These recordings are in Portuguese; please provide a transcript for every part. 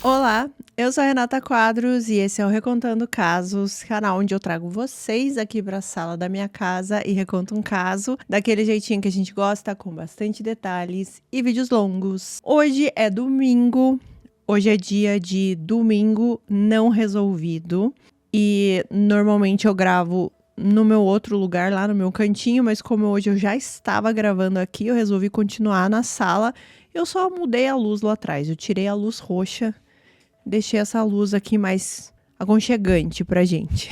Olá, eu sou a Renata Quadros e esse é o Recontando Casos, canal onde eu trago vocês aqui para a sala da minha casa e reconto um caso daquele jeitinho que a gente gosta, com bastante detalhes e vídeos longos. Hoje é domingo, hoje é dia de domingo não resolvido e normalmente eu gravo no meu outro lugar, lá no meu cantinho, mas como hoje eu já estava gravando aqui, eu resolvi continuar na sala. Eu só mudei a luz lá atrás, eu tirei a luz roxa. Deixei essa luz aqui mais aconchegante pra gente.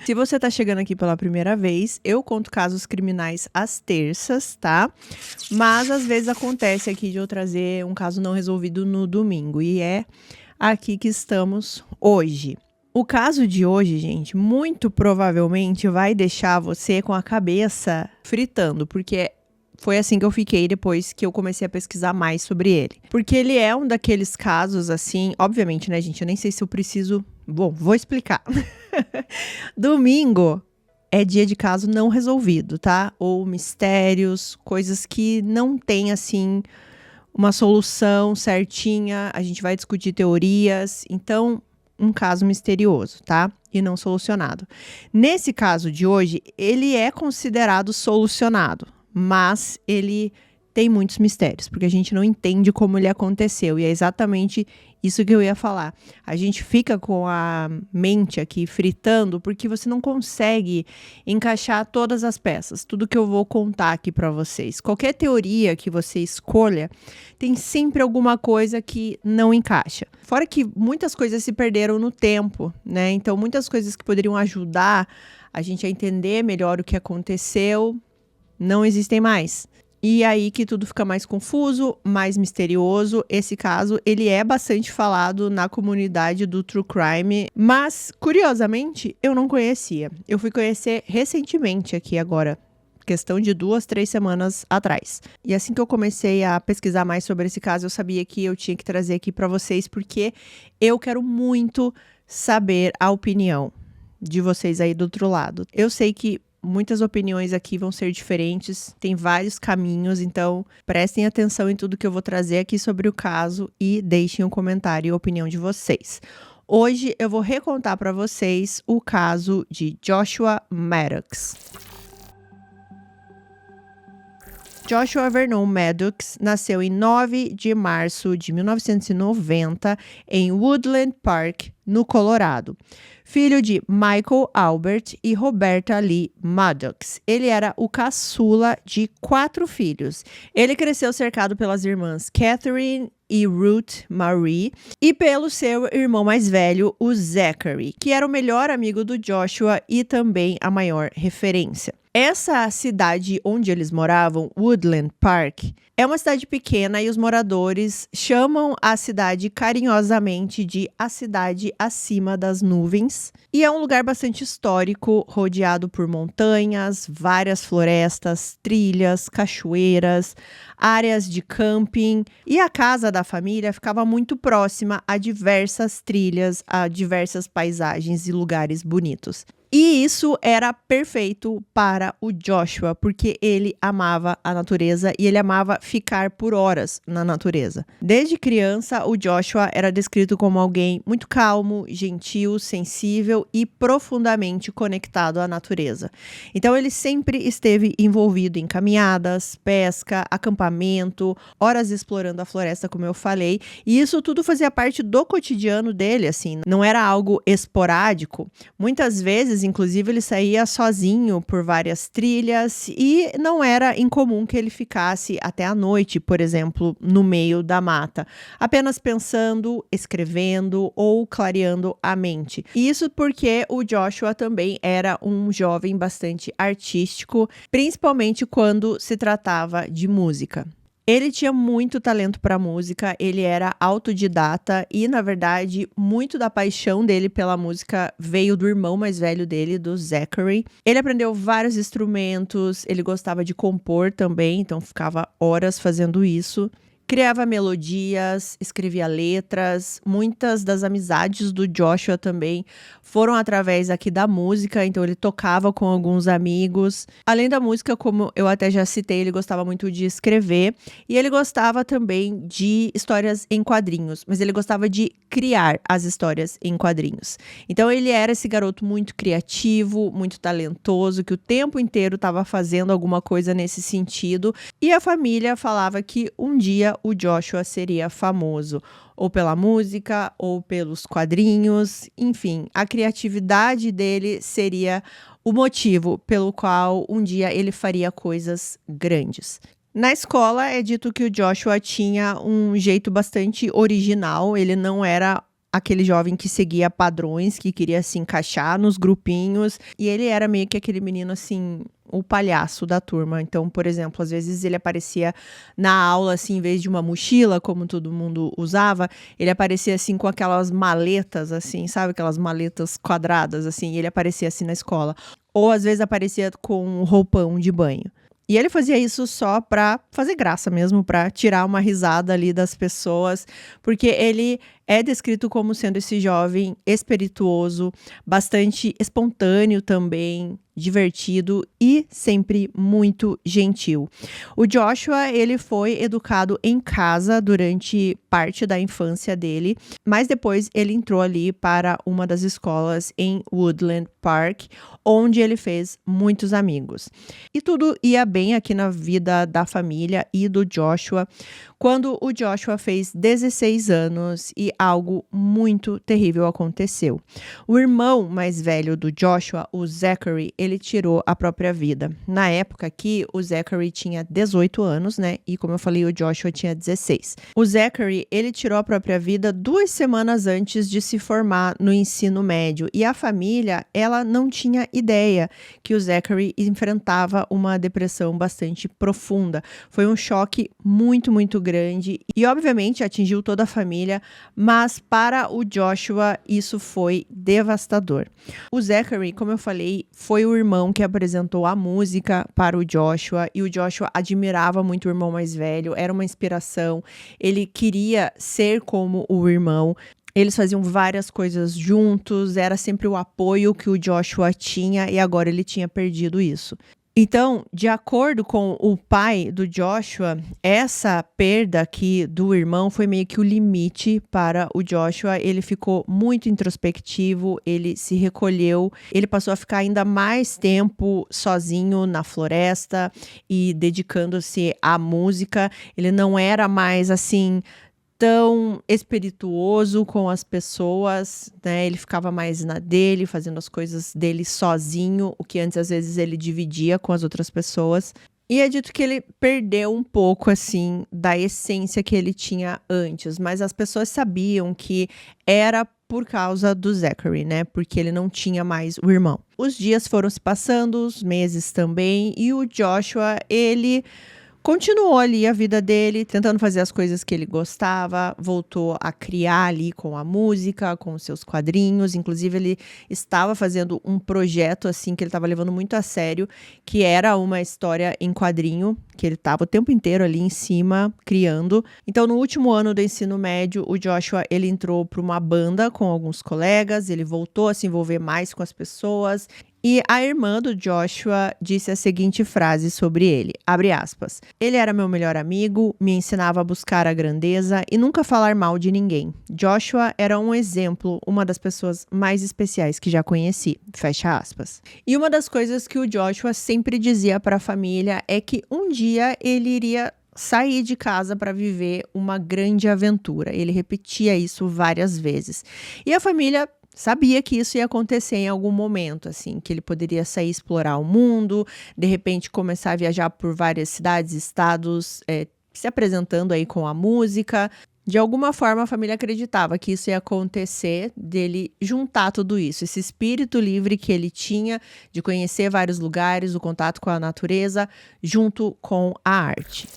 Se você tá chegando aqui pela primeira vez, eu conto casos criminais às terças, tá? Mas às vezes acontece aqui de eu trazer um caso não resolvido no domingo. E é aqui que estamos hoje. O caso de hoje, gente, muito provavelmente vai deixar você com a cabeça fritando, porque foi assim que eu fiquei depois que eu comecei a pesquisar mais sobre ele. Porque ele é um daqueles casos, assim, obviamente, né, gente? Eu nem sei se eu preciso... Bom, vou explicar. Domingo é dia de caso não resolvido, tá? Ou mistérios, coisas que não tem, assim, uma solução certinha. A gente vai discutir teorias. Então, um caso misterioso, tá? E não solucionado. Nesse caso de hoje, ele é considerado solucionado. Mas ele tem muitos mistérios, porque a gente não entende como ele aconteceu. E é exatamente isso que eu ia falar. A gente fica com a mente aqui fritando, porque você não consegue encaixar todas as peças. Tudo que eu vou contar aqui para vocês. Qualquer teoria que você escolha, tem sempre alguma coisa que não encaixa. Fora que muitas coisas se perderam no tempo, né? Então, muitas coisas que poderiam ajudar a gente a entender melhor o que aconteceu não existem mais. E aí que tudo fica mais confuso, mais misterioso. Esse caso, ele é bastante falado na comunidade do True Crime, mas, curiosamente, eu não conhecia. Eu fui conhecer recentemente aqui agora, questão de 2, 3 semanas atrás. E assim que eu comecei a pesquisar mais sobre esse caso, eu sabia que eu tinha que trazer aqui para vocês, porque eu quero muito saber a opinião de vocês aí do outro lado. Eu sei que muitas opiniões aqui vão ser diferentes, tem vários caminhos, então prestem atenção em tudo que eu vou trazer aqui sobre o caso e deixem um comentário e a opinião de vocês. Hoje eu vou recontar para vocês o caso de Joshua Maddox. Joshua Vernon Maddox nasceu em 9 de março de 1990 em Woodland Park, no Colorado. Filho de Michael Albert e Roberta Lee Maddox. Ele era o caçula de 4 filhos. Ele cresceu cercado pelas irmãs Catherine e Ruth Marie e pelo seu irmão mais velho, o Zachary, que era o melhor amigo do Joshua e também a maior referência. Essa cidade onde eles moravam, Woodland Park, é uma cidade pequena e os moradores chamam a cidade carinhosamente de a cidade acima das nuvens. E é um lugar bastante histórico, rodeado por montanhas, várias florestas, trilhas, cachoeiras, áreas de camping. E a casa da família ficava muito próxima a diversas trilhas, a diversas paisagens e lugares bonitos. E isso era perfeito para o Joshua, porque ele amava a natureza e ele amava ficar por horas na natureza. Desde criança, o Joshua era descrito como alguém muito calmo, gentil, sensível e profundamente conectado à natureza. Então, ele sempre esteve envolvido em caminhadas, pesca, acampamento, horas explorando a floresta, como eu falei. E isso tudo fazia parte do cotidiano dele, assim, não era algo esporádico. Muitas vezes, inclusive, ele saía sozinho por várias trilhas e não era incomum que ele ficasse até a noite, por exemplo, no meio da mata, apenas pensando, escrevendo ou clareando a mente. Isso porque o Joshua também era um jovem bastante artístico, principalmente quando se tratava de música. Ele tinha muito talento para música, ele era autodidata e, na verdade, muito da paixão dele pela música veio do irmão mais velho dele, do Zachary. Ele aprendeu vários instrumentos, ele gostava de compor também, então ficava horas fazendo isso. Criava melodias, escrevia letras. Muitas das amizades do Joshua também foram através aqui da música, então ele tocava com alguns amigos. Além da música, como eu até já citei, ele gostava muito de escrever e ele gostava também de histórias em quadrinhos, mas ele gostava de criar as histórias em quadrinhos. Então ele era esse garoto muito criativo, muito talentoso, que o tempo inteiro estava fazendo alguma coisa nesse sentido, e a família falava que um dia o Joshua seria famoso, ou pela música, ou pelos quadrinhos, enfim, a criatividade dele seria o motivo pelo qual um dia ele faria coisas grandes. Na escola é dito que o Joshua tinha um jeito bastante original, ele não era aquele jovem que seguia padrões, que queria se encaixar nos grupinhos, e ele era meio que aquele menino assim, o palhaço da turma. Então, por exemplo, às vezes ele aparecia na aula, assim, em vez de uma mochila, como todo mundo usava, ele aparecia, assim, com aquelas maletas, assim, sabe? Aquelas maletas quadradas, assim, e ele aparecia assim na escola. Ou, às vezes, aparecia com um roupão de banho. E ele fazia isso só pra fazer graça mesmo, pra tirar uma risada ali das pessoas, porque ele é descrito como sendo esse jovem espirituoso, bastante espontâneo também, divertido e sempre muito gentil. O Joshua, ele foi educado em casa durante parte da infância dele, mas depois ele entrou ali para uma das escolas em Woodland Park, onde ele fez muitos amigos. E tudo ia bem aqui na vida da família e do Joshua, quando o Joshua fez 16 anos e algo muito terrível aconteceu. O irmão mais velho do Joshua, o Zachary, ele tirou a própria vida. Na época aqui, o Zachary tinha 18 anos, né? E como eu falei, o Joshua tinha 16. O Zachary, ele tirou a própria vida 2 semanas antes de se formar no ensino médio. E a família, ela não tinha ideia que o Zachary enfrentava uma depressão bastante profunda. Foi um choque muito, muito grande e, obviamente, atingiu toda a família, mas para o Joshua isso foi devastador. O Zachary, como eu falei, foi o irmão que apresentou a música para o Joshua e o Joshua admirava muito o irmão mais velho, era uma inspiração, ele queria ser como o irmão. Eles faziam várias coisas juntos, era sempre o apoio que o Joshua tinha e agora ele tinha perdido isso. Então, de acordo com o pai do Joshua, essa perda aqui do irmão foi meio que o limite para o Joshua. Ele ficou muito introspectivo, ele se recolheu, ele passou a ficar ainda mais tempo sozinho na floresta e dedicando-se à música. Ele não era mais assim tão espirituoso com as pessoas, né? Ele ficava mais na dele, fazendo as coisas dele sozinho, o que antes às vezes ele dividia com as outras pessoas. E é dito que ele perdeu um pouco, assim, da essência que ele tinha antes, mas as pessoas sabiam que era por causa do Zachary, né? Porque ele não tinha mais o irmão. Os dias foram se passando, os meses também, e o Joshua, ele continuou ali a vida dele, tentando fazer as coisas que ele gostava, voltou a criar ali com a música, com os seus quadrinhos. Inclusive, ele estava fazendo um projeto, assim, que ele estava levando muito a sério, que era uma história em quadrinho, que ele estava o tempo inteiro ali em cima, criando. Então, no último ano do ensino médio, o Joshua, ele entrou para uma banda com alguns colegas, ele voltou a se envolver mais com as pessoas. E a irmã do Joshua disse a seguinte frase sobre ele, abre aspas, ele era meu melhor amigo, me ensinava a buscar a grandeza e nunca falar mal de ninguém. Joshua era um exemplo, uma das pessoas mais especiais que já conheci, fecha aspas. E uma das coisas que o Joshua sempre dizia para a família é que um dia ele iria sair de casa para viver uma grande aventura. Ele repetia isso várias vezes. E a família sabia que isso ia acontecer em algum momento, assim, que ele poderia sair explorar o mundo, de repente começar a viajar por várias cidades, estados, se apresentando aí com a música. De alguma forma, a família acreditava que isso ia acontecer, dele juntar tudo isso, esse espírito livre que ele tinha de conhecer vários lugares, o contato com a natureza, junto com a arte.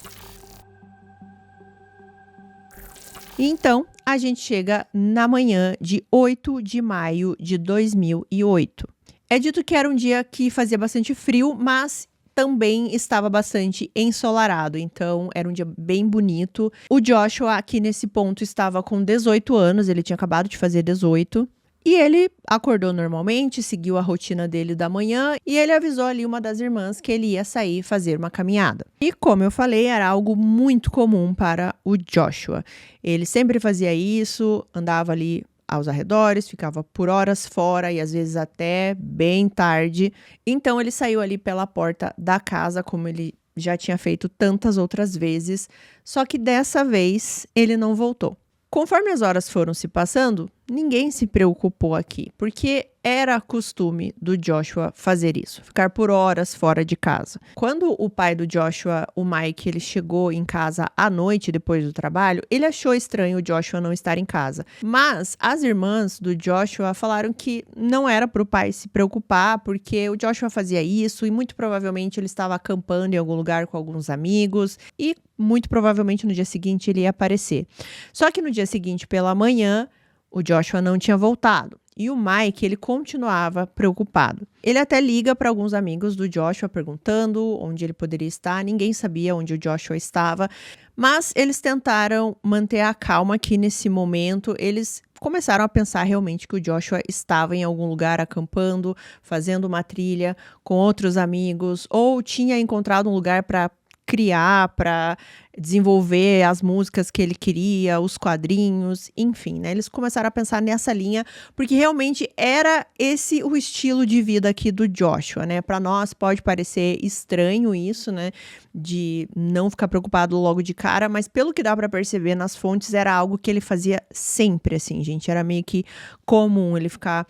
E então, a gente chega na manhã de 8 de maio de 2008. É dito que era um dia que fazia bastante frio, mas também estava bastante ensolarado, então era um dia bem bonito. O Joshua aqui nesse ponto estava com 18 anos, ele tinha acabado de fazer 18. E ele acordou normalmente, seguiu a rotina dele da manhã e ele avisou ali uma das irmãs que ele ia sair fazer uma caminhada. E como eu falei, era algo muito comum para o Joshua. Ele sempre fazia isso, andava ali aos arredores, ficava por horas fora e às vezes até bem tarde. Então ele saiu ali pela porta da casa, como ele já tinha feito tantas outras vezes, só que dessa vez ele não voltou. Conforme as horas foram se passando, ninguém se preocupou aqui, porque era costume do Joshua fazer isso, ficar por horas fora de casa. Quando o pai do Joshua, o Mike, ele chegou em casa à noite depois do trabalho, ele achou estranho o Joshua não estar em casa. Mas as irmãs do Joshua falaram que não era para o pai se preocupar, porque o Joshua fazia isso e muito provavelmente ele estava acampando em algum lugar com alguns amigos e muito provavelmente no dia seguinte ele ia aparecer. Só que no dia seguinte pela manhã, o Joshua não tinha voltado. E o Mike, ele continuava preocupado. Ele até liga para alguns amigos do Joshua perguntando onde ele poderia estar. Ninguém sabia onde o Joshua estava. Mas eles tentaram manter a calma aqui nesse momento. Eles começaram a pensar realmente que o Joshua estava em algum lugar acampando, fazendo uma trilha com outros amigos. Ou tinha encontrado um lugar para criar, para desenvolver as músicas que ele queria, os quadrinhos, enfim, né? Eles começaram a pensar nessa linha, porque realmente era esse o estilo de vida aqui do Joshua, né? Para nós pode parecer estranho isso, né? De não ficar preocupado logo de cara, mas pelo que dá para perceber nas fontes, era algo que ele fazia sempre, assim, gente. Era meio que comum ele ficar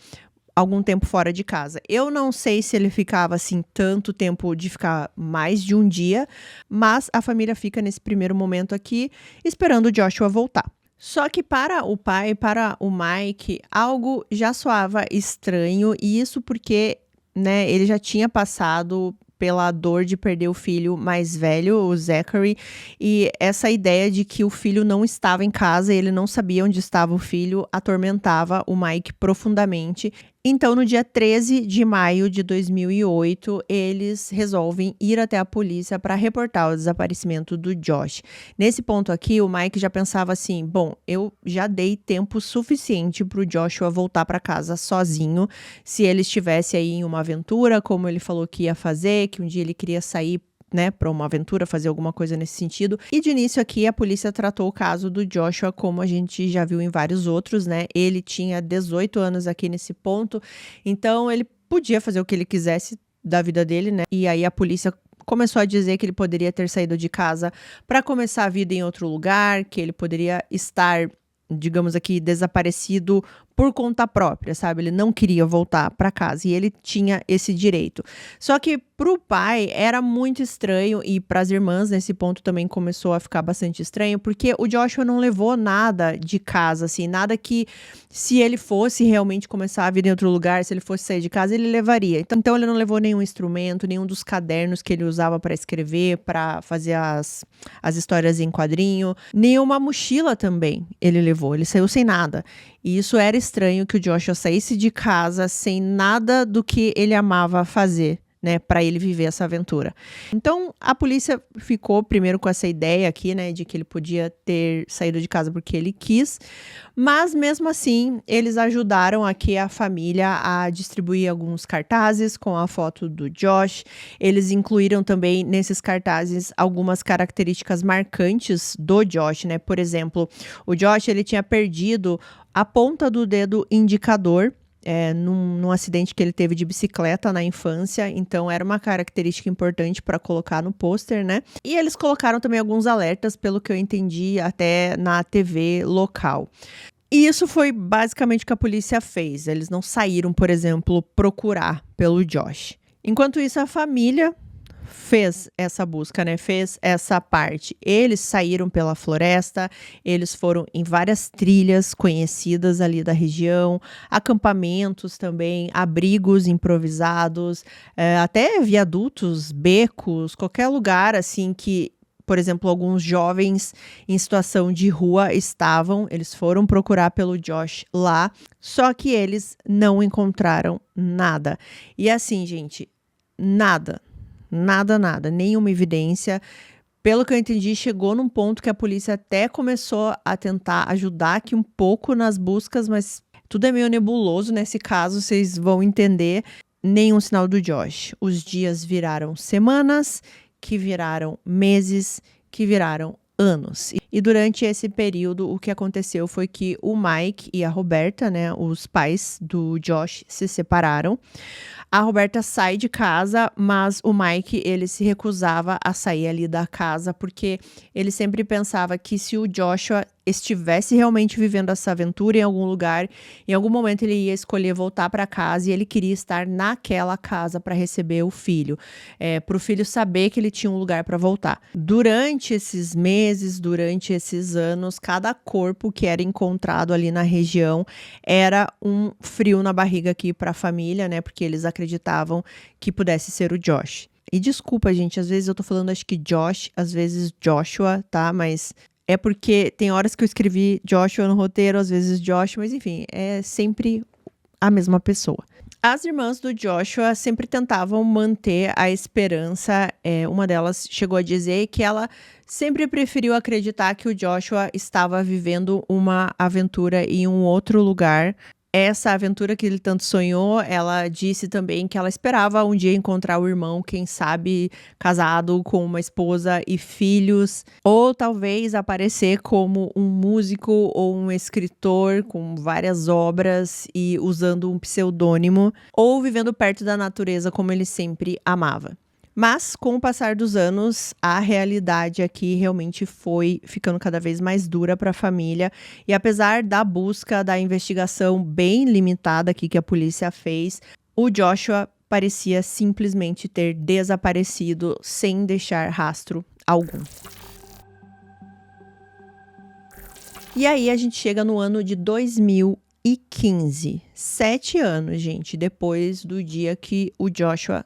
algum tempo fora de casa. Eu não sei se ele ficava assim tanto tempo de ficar mais de um dia, mas a família fica nesse primeiro momento aqui esperando o Joshua voltar. Só que para o pai, para o Mike, algo já soava estranho, e isso porque, né, ele já tinha passado pela dor de perder o filho mais velho, o Zachary, e essa ideia de que o filho não estava em casa e ele não sabia onde estava o filho atormentava o Mike profundamente. Então, no dia 13 de maio de 2008, eles resolvem ir até a polícia para reportar o desaparecimento do Josh. Nesse ponto aqui, o Mike já pensava assim, bom, eu já dei tempo suficiente para o Joshua voltar para casa sozinho, se ele estivesse aí em uma aventura, como ele falou que ia fazer, que um dia ele queria sair, né, para uma aventura, fazer alguma coisa nesse sentido. E de início aqui, a polícia tratou o caso do Joshua como a gente já viu em vários outros, né? Ele tinha 18 anos aqui nesse ponto, então ele podia fazer o que ele quisesse da vida dele, né? E aí a polícia começou a dizer que ele poderia ter saído de casa para começar a vida em outro lugar, que ele poderia estar, digamos aqui, desaparecido por conta própria, sabe? Ele não queria voltar para casa e ele tinha esse direito. Só que pro pai era muito estranho e pras irmãs nesse ponto também começou a ficar bastante estranho, porque o Joshua não levou nada de casa, assim, nada que se ele fosse realmente começar a vida em outro lugar, se ele fosse sair de casa, ele levaria. Então ele não levou nenhum instrumento, nenhum dos cadernos que ele usava para escrever, para fazer as histórias em quadrinho, nenhuma mochila também ele levou, ele saiu sem nada. E isso era estranho, que o Joshua saísse de casa sem nada do que ele amava fazer, né, para ele viver essa aventura. Então, a polícia ficou primeiro com essa ideia aqui, né, de que ele podia ter saído de casa porque ele quis, mas mesmo assim, eles ajudaram aqui a família a distribuir alguns cartazes com a foto do Josh. Eles incluíram também nesses cartazes algumas características marcantes do Josh, né? Por exemplo, o Josh, ele tinha perdido a ponta do dedo indicador num acidente que ele teve de bicicleta na infância, então era uma característica importante para colocar no pôster, né? E eles colocaram também alguns alertas, pelo que eu entendi, até na TV local. E isso foi basicamente o que a polícia fez. Eles não saíram, por exemplo, procurar pelo Josh. Enquanto isso, a família fez essa busca, né? Fez essa parte. Eles saíram pela floresta, eles foram em várias trilhas conhecidas ali da região, acampamentos também, abrigos improvisados, até viadutos, becos, qualquer lugar assim que, por exemplo, alguns jovens em situação de rua estavam, eles foram procurar pelo Josh lá, só que eles não encontraram nada. E assim, gente, nada. Nada, nada, nenhuma evidência. Pelo que eu entendi, chegou num ponto que a polícia até começou a tentar ajudar aqui um pouco nas buscas, mas tudo é meio nebuloso nesse caso, vocês vão entender. Nenhum sinal do Josh. Os dias viraram semanas, que viraram meses, que viraram anos. E durante esse período, o que aconteceu foi que o Mike e a Roberta, né, os pais do Josh, se separaram. A Roberta sai de casa, mas o Mike, ele se recusava a sair ali da casa, porque ele sempre pensava que se o Joshua estivesse realmente vivendo essa aventura em algum lugar, em algum momento ele ia escolher voltar para casa e ele queria estar naquela casa para receber o filho, para o filho saber que ele tinha um lugar para voltar. Durante esses meses, durante esses anos, cada corpo que era encontrado ali na região era um frio na barriga aqui para a família, né? Porque eles acreditavam que pudesse ser o Josh. E desculpa, gente, às vezes eu tô falando acho que Josh, às vezes Joshua, tá? Mas é porque tem horas que eu escrevi Joshua no roteiro, às vezes Josh, mas enfim, é sempre a mesma pessoa. As irmãs do Joshua sempre tentavam manter a esperança. Uma delas chegou a dizer que ela sempre preferiu acreditar que o Joshua estava vivendo uma aventura em um outro lugar. Essa aventura que ele tanto sonhou, ela disse também que ela esperava um dia encontrar o irmão, quem sabe casado com uma esposa e filhos, ou talvez aparecer como um músico ou um escritor com várias obras e usando um pseudônimo, ou vivendo perto da natureza como ele sempre amava. Mas, com o passar dos anos, a realidade aqui realmente foi ficando cada vez mais dura para a família. E apesar da busca, da investigação bem limitada aqui que a polícia fez, o Joshua parecia simplesmente ter desaparecido sem deixar rastro algum. E aí a gente chega no ano de 2015. 7 anos, gente, depois do dia que o Joshua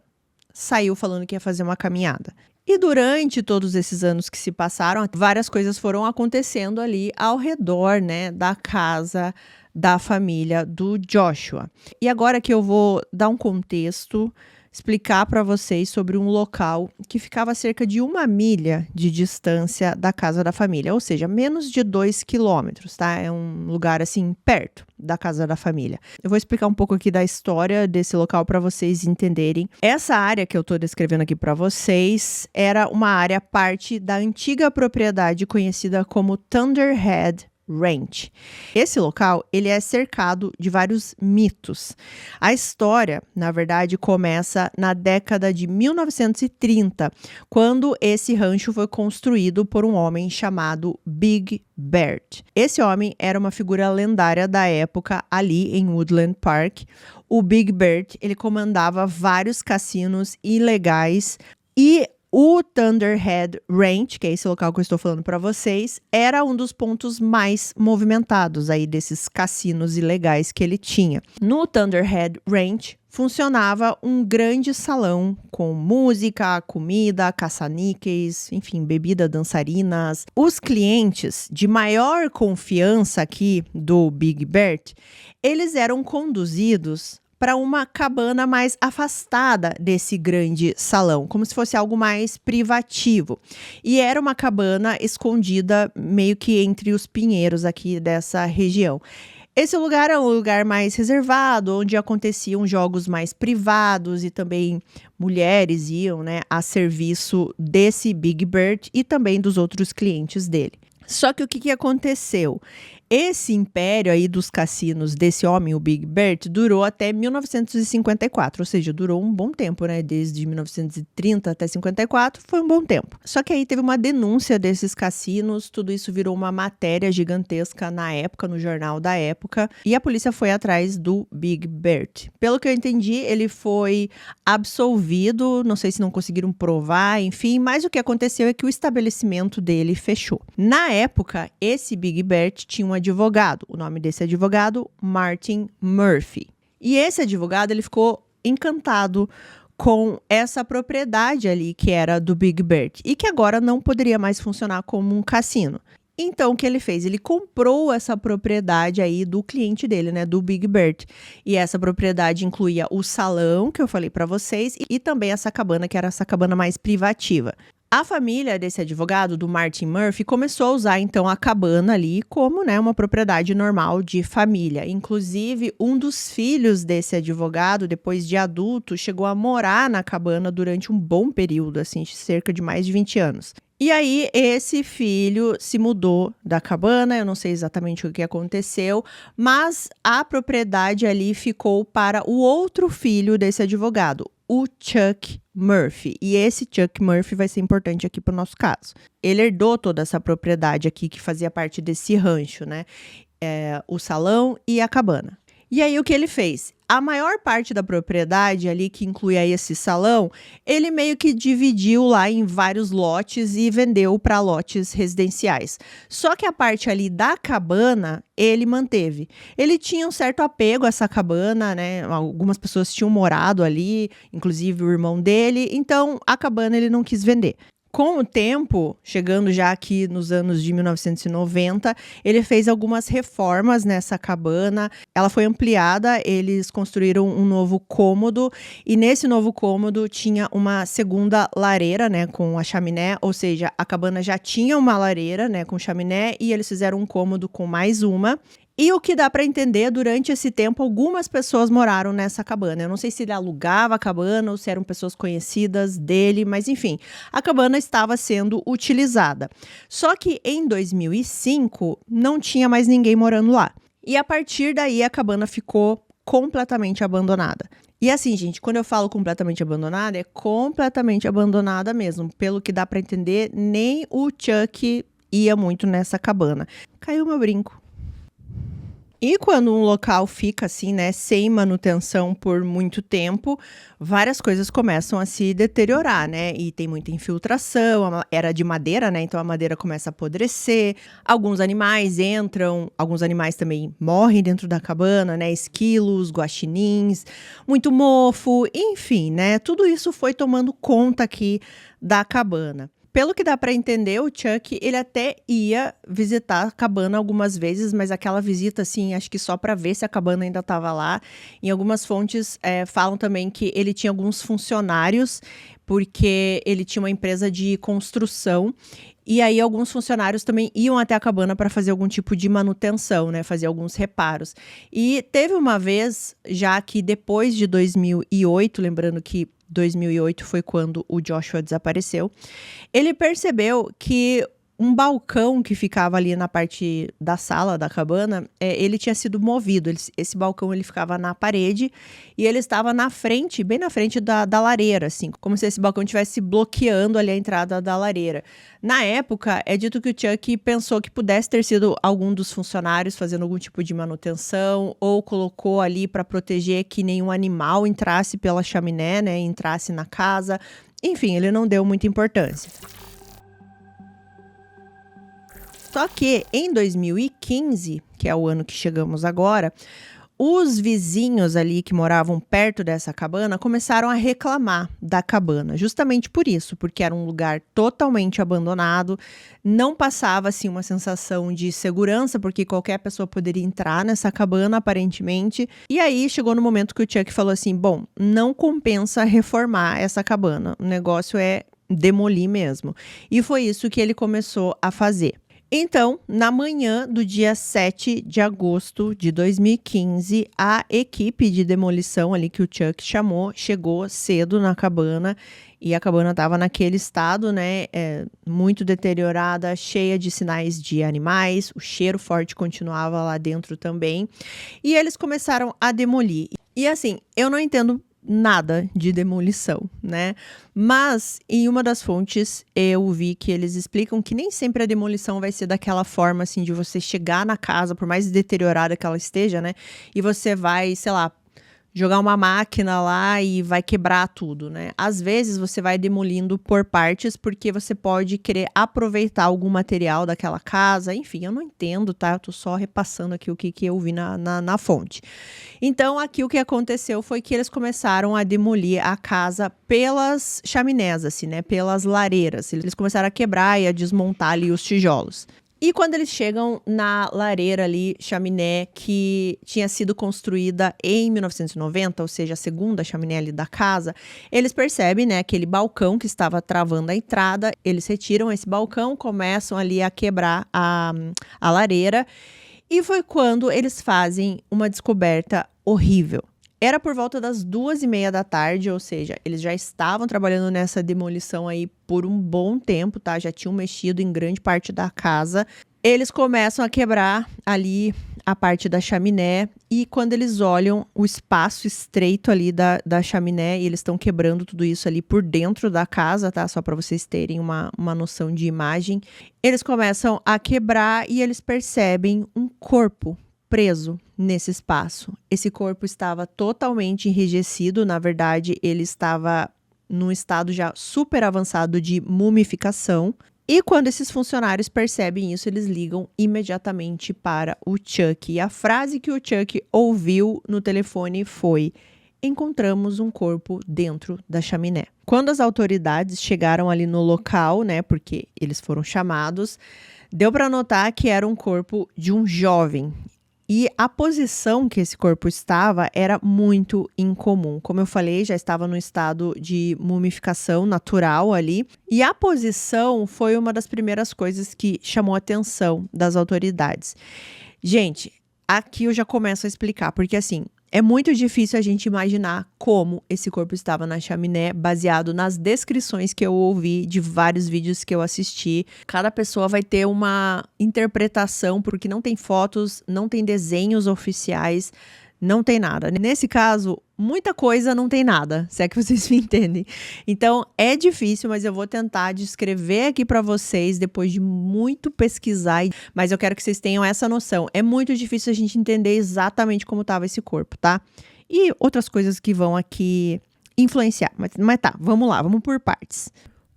saiu falando que ia fazer uma caminhada. E durante todos esses anos que se passaram, várias coisas foram acontecendo ali ao redor, né, da casa da família do Joshua. E agora que eu vou dar um contexto, explicar para vocês sobre um local que ficava a cerca de 1 milha de distância da casa da família, ou seja, menos de 2 quilômetros, tá? É um lugar assim perto da casa da família. Eu vou explicar um pouco aqui da história desse local para vocês entenderem. Essa área que eu tô descrevendo aqui para vocês era uma área parte da antiga propriedade conhecida como Thunderhead Ranch. Esse local, ele é cercado de vários mitos. A história, na verdade, começa na década de 1930, quando esse rancho foi construído por um homem chamado Big Bird. Esse homem era uma figura lendária da época ali em Woodland Park. O Big Bird, ele comandava vários cassinos ilegais e o Thunderhead Ranch, que é esse local que eu estou falando para vocês, era um dos pontos mais movimentados aí desses cassinos ilegais que ele tinha. No Thunderhead Ranch funcionava um grande salão com música, comida, caça-níqueis, enfim, bebida, dançarinas. Os clientes de maior confiança aqui do Big Bird, eles eram conduzidos para uma cabana mais afastada desse grande salão, como se fosse algo mais privativo. E era uma cabana escondida meio que entre os pinheiros aqui dessa região. Esse lugar é um lugar mais reservado, onde aconteciam jogos mais privados e também mulheres iam, né, a serviço desse Big Bird e também dos outros clientes dele. Só que o que aconteceu? Esse império aí dos cassinos desse homem, o Big Bird, durou até 1954, ou seja, durou um bom tempo, né? Desde 1930 até 54, foi um bom tempo. Só que aí teve uma denúncia desses cassinos, tudo isso virou uma matéria gigantesca na época, no jornal da época, e a polícia foi atrás do Big Bird. Pelo que eu entendi, ele foi absolvido, não sei se não conseguiram provar, enfim, mas o que aconteceu é que o estabelecimento dele fechou. Na época, esse Big Bird tinha um advogado, o nome desse advogado, Martin Murphy. E esse advogado, ele ficou encantado com essa propriedade ali que era do Big Bird e que agora não poderia mais funcionar como um cassino. Então, o que ele fez? Ele comprou essa propriedade aí do cliente dele, né, do Big Bird. E essa propriedade incluía o salão, que eu falei para vocês, e também essa cabana, que era essa cabana mais privativa. A família desse advogado, do Martin Murphy, começou a usar então a cabana ali como, né, uma propriedade normal de família. Inclusive, um dos filhos desse advogado, depois de adulto, chegou a morar na cabana durante um bom período, assim, cerca de mais de 20 anos. E aí, esse filho se mudou da cabana, eu não sei exatamente o que aconteceu, mas a propriedade ali ficou para o outro filho desse advogado, o Chuck Murphy. E esse Chuck Murphy vai ser importante aqui para o nosso caso. Ele herdou toda essa propriedade aqui que fazia parte desse rancho, né? O salão e a cabana. E aí, o que ele fez? A maior parte da propriedade ali, que inclui aí esse salão, ele meio que dividiu lá em vários lotes e vendeu para lotes residenciais. Só que a parte ali da cabana, ele manteve. Ele tinha um certo apego a essa cabana, né? Algumas pessoas tinham morado ali, inclusive o irmão dele. Então, a cabana ele não quis vender. Com o tempo, chegando já aqui nos anos de 1990, ele fez algumas reformas nessa cabana. Ela foi ampliada, eles construíram um novo cômodo e nesse novo cômodo tinha uma segunda lareira, né, com a chaminé, ou seja, a cabana já tinha uma lareira, né, com chaminé e eles fizeram um cômodo com mais uma. E o que dá para entender, durante esse tempo, algumas pessoas moraram nessa cabana. Eu não sei se ele alugava a cabana ou se eram pessoas conhecidas dele, mas enfim, a cabana estava sendo utilizada. Só que em 2005, não tinha mais ninguém morando lá. E a partir daí, a cabana ficou completamente abandonada. E assim, gente, quando eu falo completamente abandonada, é completamente abandonada mesmo. Pelo que dá para entender, nem o Chuck ia muito nessa cabana. Caiu meu brinco. E quando um local fica assim, né, sem manutenção por muito tempo, várias coisas começam a se deteriorar, né? E tem muita infiltração, era de madeira, né? Então a madeira começa a apodrecer, alguns animais entram, alguns animais também morrem dentro da cabana, né? Esquilos, guaxinins, muito mofo, enfim, né? Tudo isso foi tomando conta aqui da cabana. Pelo que dá para entender, o Chuck, ele até ia visitar a cabana algumas vezes, mas aquela visita, assim, acho que só para ver se a cabana ainda estava lá. Em algumas fontes falam também que ele tinha alguns funcionários, porque ele tinha uma empresa de construção. E aí, alguns funcionários também iam até a cabana para fazer algum tipo de manutenção, né? Fazer alguns reparos. E teve uma vez, já que depois de 2008, lembrando que 2008 foi quando o Joshua desapareceu, ele percebeu que um balcão que ficava ali na parte da sala da cabana, ele tinha sido movido. Esse balcão ele ficava na parede e ele estava na frente, bem na frente da lareira, assim, como se esse balcão estivesse bloqueando ali a entrada da lareira. Na época, é dito que o Chuck pensou que pudesse ter sido algum dos funcionários fazendo algum tipo de manutenção ou colocou ali para proteger que nenhum animal entrasse pela chaminé, né, entrasse na casa. Enfim, ele não deu muita importância. Só que em 2015, que é o ano que chegamos agora, os vizinhos ali que moravam perto dessa cabana começaram a reclamar da cabana, justamente por isso, porque era um lugar totalmente abandonado, não passava assim uma sensação de segurança, porque qualquer pessoa poderia entrar nessa cabana aparentemente. E aí chegou no momento que o Chuck falou assim: bom, não compensa reformar essa cabana, o negócio é demolir mesmo. E foi isso que ele começou a fazer. Então, na manhã do dia 7 de agosto de 2015, a equipe de demolição ali que o Chuck chamou, chegou cedo na cabana e a cabana estava naquele estado, né, muito deteriorada, cheia de sinais de animais, o cheiro forte continuava lá dentro também, e eles começaram a demolir. E assim, eu não entendo nada de demolição, né? Mas em uma das fontes eu vi que eles explicam que nem sempre a demolição vai ser daquela forma assim de você chegar na casa, por mais deteriorada que ela esteja, né? E você vai, sei lá, jogar uma máquina lá e vai quebrar tudo, né? Às vezes você vai demolindo por partes porque você pode querer aproveitar algum material daquela casa. Enfim, eu não entendo, tá? Eu tô só repassando aqui o que eu vi na fonte. Então, aqui o que aconteceu foi que eles começaram a demolir a casa pelas chaminés, assim, né? Pelas lareiras. Eles começaram a quebrar e a desmontar ali os tijolos. E quando eles chegam na lareira ali, chaminé, que tinha sido construída em 1990, ou seja, a segunda chaminé ali da casa, eles percebem, né, aquele balcão que estava travando a entrada, eles retiram esse balcão, começam ali a quebrar a lareira, e foi quando eles fazem uma descoberta horrível. Era por volta das 2:30 da tarde, ou seja, eles já estavam trabalhando nessa demolição aí por um bom tempo, tá? Já tinham mexido em grande parte da casa. Eles começam a quebrar ali a parte da chaminé e quando eles olham o espaço estreito ali da chaminé e eles estão quebrando tudo isso ali por dentro da casa, tá? Só para vocês terem uma noção de imagem. Eles começam a quebrar e eles percebem um corpo preso nesse espaço. Esse corpo estava totalmente enrijecido, na verdade, ele estava num estado já super avançado de mumificação. E quando esses funcionários percebem isso, eles ligam imediatamente para o Chuck. E a frase que o Chuck ouviu no telefone foi: encontramos um corpo dentro da chaminé. Quando as autoridades chegaram ali no local, né, porque eles foram chamados, deu para notar que era um corpo de um jovem. E a posição que esse corpo estava era muito incomum. Como eu falei, já estava no estado de mumificação natural ali. E a posição foi uma das primeiras coisas que chamou a atenção das autoridades. Gente, aqui eu já começo a explicar, porque assim, é muito difícil a gente imaginar como esse corpo estava na chaminé, baseado nas descrições que eu ouvi de vários vídeos que eu assisti. Cada pessoa vai ter uma interpretação, porque não tem fotos, não tem desenhos oficiais, não tem nada. Nesse caso, muita coisa não tem nada, se é que vocês me entendem. Então, é difícil, mas eu vou tentar descrever aqui para vocês depois de muito pesquisar, mas eu quero que vocês tenham essa noção. É muito difícil a gente entender exatamente como estava esse corpo, tá? E outras coisas que vão aqui influenciar. Mas tá, vamos lá, vamos por partes.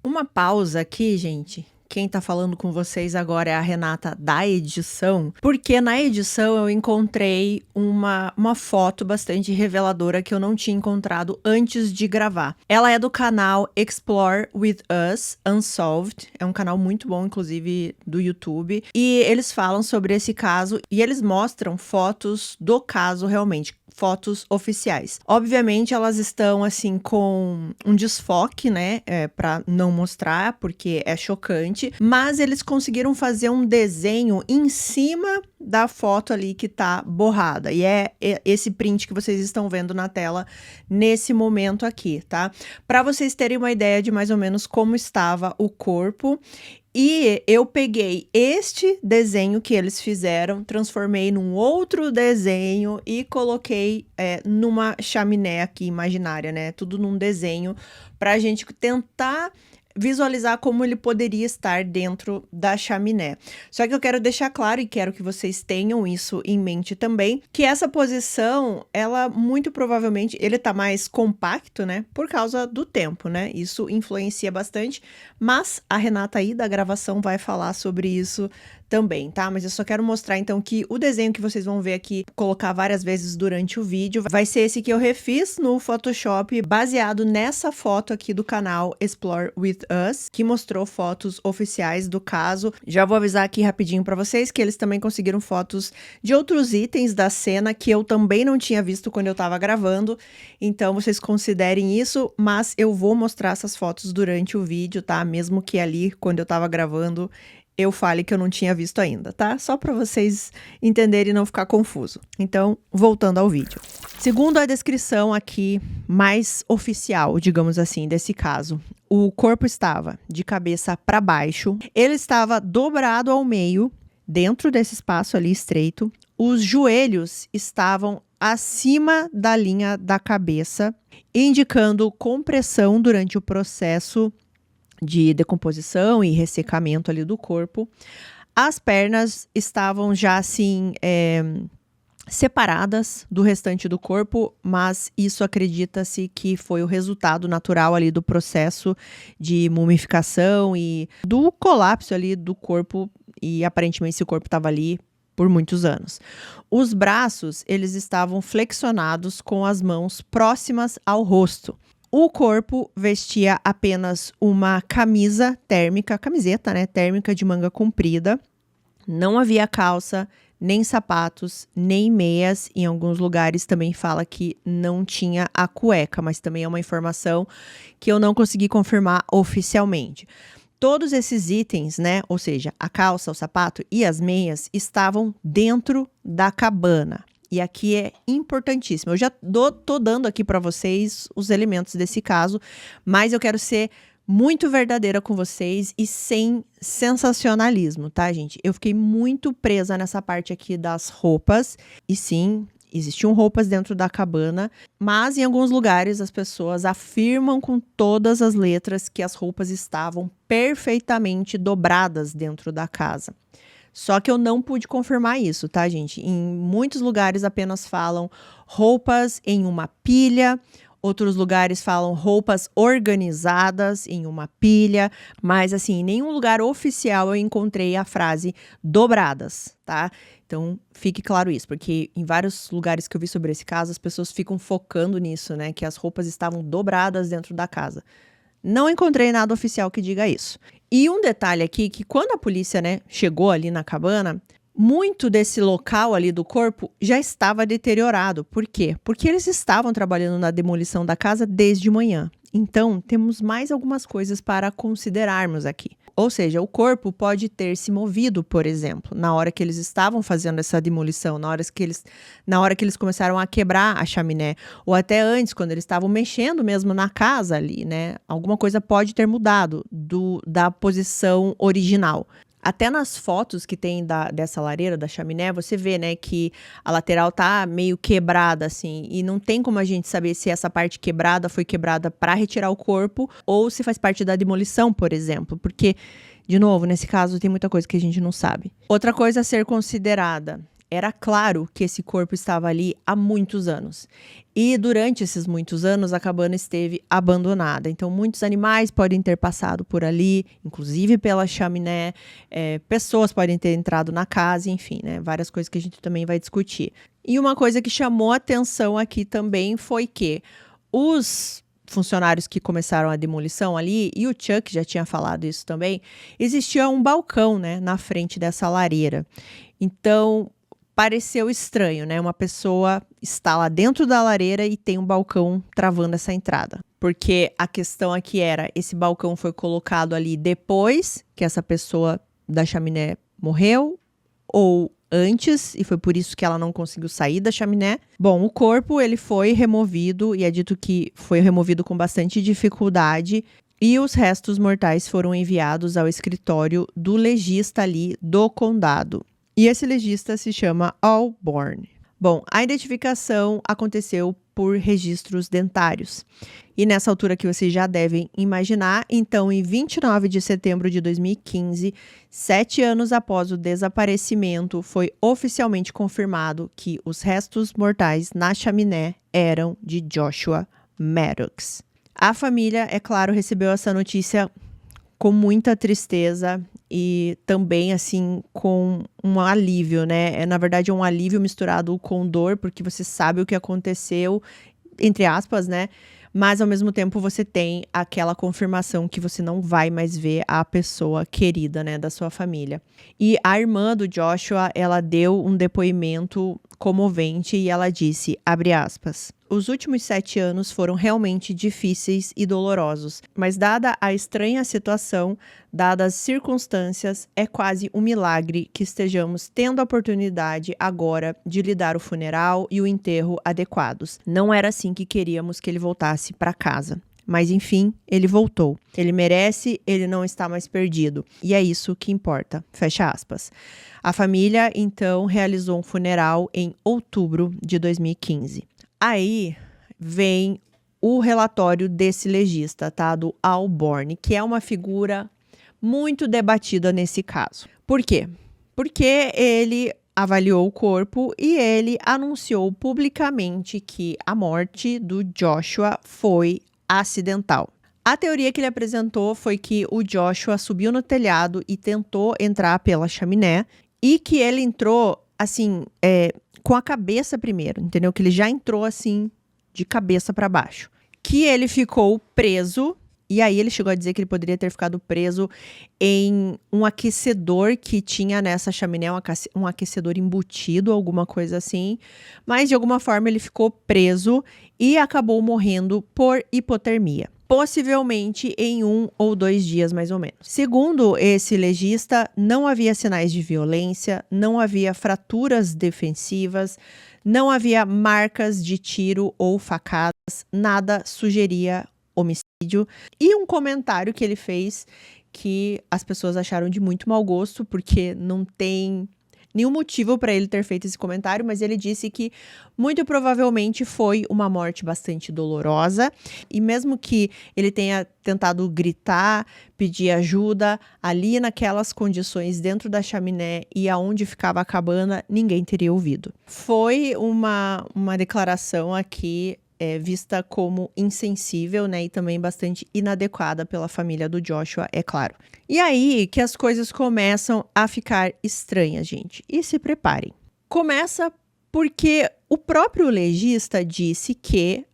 Uma pausa aqui, gente. Quem tá falando com vocês agora é a Renata da edição, porque na edição eu encontrei uma foto bastante reveladora que eu não tinha encontrado antes de gravar. Ela é do canal Explore With Us Unsolved, é um canal muito bom, inclusive, do YouTube, e eles falam sobre esse caso e eles mostram fotos do caso realmente, fotos oficiais. Obviamente, elas estão, assim, com um desfoque, né, pra não mostrar, porque é chocante, mas eles conseguiram fazer um desenho em cima da foto ali que tá borrada, e é esse print que vocês estão vendo na tela nesse momento aqui, tá? Pra vocês terem uma ideia de mais ou menos como estava o corpo. E eu peguei este desenho que eles fizeram, transformei num outro desenho e coloquei numa chaminé aqui imaginária, né? Tudo num desenho pra gente tentar visualizar como ele poderia estar dentro da chaminé. Só que eu quero deixar claro, e quero que vocês tenham isso em mente também, que essa posição, ela muito provavelmente, ele tá mais compacto, né, por causa do tempo, né, isso influencia bastante, mas a Renata aí da gravação vai falar sobre isso também, tá? Mas eu só quero mostrar então que o desenho que vocês vão ver aqui, colocar várias vezes durante o vídeo, vai ser esse que eu refiz no Photoshop, baseado nessa foto aqui do canal Explore With Us, que mostrou fotos oficiais do caso. Já vou avisar aqui rapidinho pra vocês que eles também conseguiram fotos de outros itens da cena que eu também não tinha visto quando eu tava gravando, então vocês considerem isso, mas eu vou mostrar essas fotos durante o vídeo, tá? Mesmo que ali, quando eu tava gravando, eu fale que eu não tinha visto ainda, tá? Só para vocês entenderem e não ficar confuso. Então, voltando ao vídeo. Segundo a descrição aqui mais oficial, digamos assim, desse caso, o corpo estava de cabeça para baixo, ele estava dobrado ao meio, dentro desse espaço ali estreito, os joelhos estavam acima da linha da cabeça, indicando compressão durante o processo de decomposição e ressecamento ali do corpo. As pernas estavam já assim separadas do restante do corpo, mas isso acredita-se que foi o resultado natural ali do processo de mumificação e do colapso ali do corpo, e aparentemente esse corpo estava ali por muitos anos. Os braços, eles estavam flexionados com as mãos próximas ao rosto. O corpo vestia apenas uma camisa térmica, camiseta, né, térmica de manga comprida. Não havia calça, nem sapatos, nem meias. Em alguns lugares também fala que não tinha a cueca, mas também é uma informação que eu não consegui confirmar oficialmente. Todos esses itens, né, ou seja, a calça, o sapato e as meias, estavam dentro da cabana. E aqui é importantíssimo. Eu já tô dando aqui para vocês os elementos desse caso, mas eu quero ser muito verdadeira com vocês e sem sensacionalismo, tá, gente? Eu fiquei muito presa nessa parte aqui das roupas. E sim, existiam roupas dentro da cabana, mas em alguns lugares as pessoas afirmam com todas as letras que as roupas estavam perfeitamente dobradas dentro da casa. Só que eu não pude confirmar isso, tá, gente? Em muitos lugares apenas falam roupas em uma pilha. Outros lugares falam roupas organizadas em uma pilha, mas assim, em nenhum lugar oficial eu encontrei a frase dobradas, tá? Então, fique claro isso, porque em vários lugares que eu vi sobre esse caso, as pessoas ficam focando nisso, né? Que as roupas estavam dobradas dentro da casa. Não encontrei nada oficial que diga isso. E um detalhe aqui, que quando a polícia, né, chegou ali na cabana, muito desse local ali do corpo já estava deteriorado. Por quê? Porque eles estavam trabalhando na demolição da casa desde manhã. Então, temos mais algumas coisas para considerarmos aqui. Ou seja, o corpo pode ter se movido, por exemplo, na hora que eles estavam fazendo essa demolição, na hora que eles começaram a quebrar a chaminé, ou até antes, quando eles estavam mexendo mesmo na casa ali, né? Alguma coisa pode ter mudado da posição original. Até nas fotos que tem dessa lareira, da chaminé, você vê, né, que a lateral tá meio quebrada, assim, e não tem como a gente saber se essa parte quebrada foi quebrada para retirar o corpo ou se faz parte da demolição, por exemplo, porque, de novo, nesse caso tem muita coisa que a gente não sabe. Outra coisa a ser considerada. Era claro que esse corpo estava ali há muitos anos. E durante esses muitos anos, a cabana esteve abandonada. Então, muitos animais podem ter passado por ali, inclusive pela chaminé. Pessoas podem ter entrado na casa, enfim, né? Várias coisas que a gente também vai discutir. E uma coisa que chamou a atenção aqui também foi que os funcionários que começaram a demolição ali, e o Chuck já tinha falado isso também, existia um balcão, né, na frente dessa lareira. Então, pareceu estranho, né? Uma pessoa está lá dentro da lareira e tem um balcão travando essa entrada. Porque a questão aqui era, esse balcão foi colocado ali depois que essa pessoa da chaminé morreu ou antes, e foi por isso que ela não conseguiu sair da chaminé. Bom, o corpo ele foi removido e é dito que foi removido com bastante dificuldade. E os restos mortais foram enviados ao escritório do legista ali do condado. E esse legista se chama Alborn. Bom, a identificação aconteceu por registros dentários. E nessa altura que vocês já devem imaginar, então em 29 de setembro de 2015, 7 anos após o desaparecimento, foi oficialmente confirmado que os restos mortais na chaminé eram de Joshua Maddox. A família, é claro, recebeu essa notícia com muita tristeza e também, assim, com um alívio, né? Na verdade, um alívio misturado com dor, porque você sabe o que aconteceu, entre aspas, né? Mas, ao mesmo tempo, você tem aquela confirmação que você não vai mais ver a pessoa querida, né, da sua família. E a irmã do Joshua, ela deu um depoimento comovente e ela disse, abre aspas, os últimos 7 anos foram realmente difíceis e dolorosos, mas dada a estranha situação, dadas as circunstâncias, é quase um milagre que estejamos tendo a oportunidade agora de lhe dar o funeral e o enterro adequados. Não era assim que queríamos que ele voltasse para casa. Mas enfim, ele voltou. Ele merece, ele não está mais perdido. E é isso que importa. Fecha aspas. A família, então, realizou um funeral em outubro de 2015. Aí vem o relatório desse legista, tá? Do Alborn, que é uma figura muito debatida nesse caso. Por quê? Porque ele avaliou o corpo e ele anunciou publicamente que a morte do Joshua foi acidental. A teoria que ele apresentou foi que o Joshua subiu no telhado e tentou entrar pela chaminé e que ele entrou, assim, com a cabeça primeiro, entendeu? Que ele já entrou, assim, de cabeça para baixo. Que ele ficou preso E aí ele chegou a dizer que ele poderia ter ficado preso em um aquecedor que tinha nessa chaminé, um aquecedor embutido, alguma coisa assim. Mas de alguma forma ele ficou preso e acabou morrendo por hipotermia. Possivelmente em 1 ou 2 dias, mais ou menos. Segundo esse legista, não havia sinais de violência, não havia fraturas defensivas, não havia marcas de tiro ou facadas, nada sugeria homicídio. E um comentário que ele fez que as pessoas acharam de muito mau gosto, porque não tem nenhum motivo para ele ter feito esse comentário, mas ele disse que muito provavelmente foi uma morte bastante dolorosa, e mesmo que ele tenha tentado gritar, pedir ajuda, ali naquelas condições dentro da chaminé e aonde ficava a cabana, ninguém teria ouvido. Foi uma declaração aqui vista como insensível, né, e também bastante inadequada pela família do Joshua, é claro. E aí que as coisas começam a ficar estranhas, gente. E se preparem. Começa porque o próprio legista disse que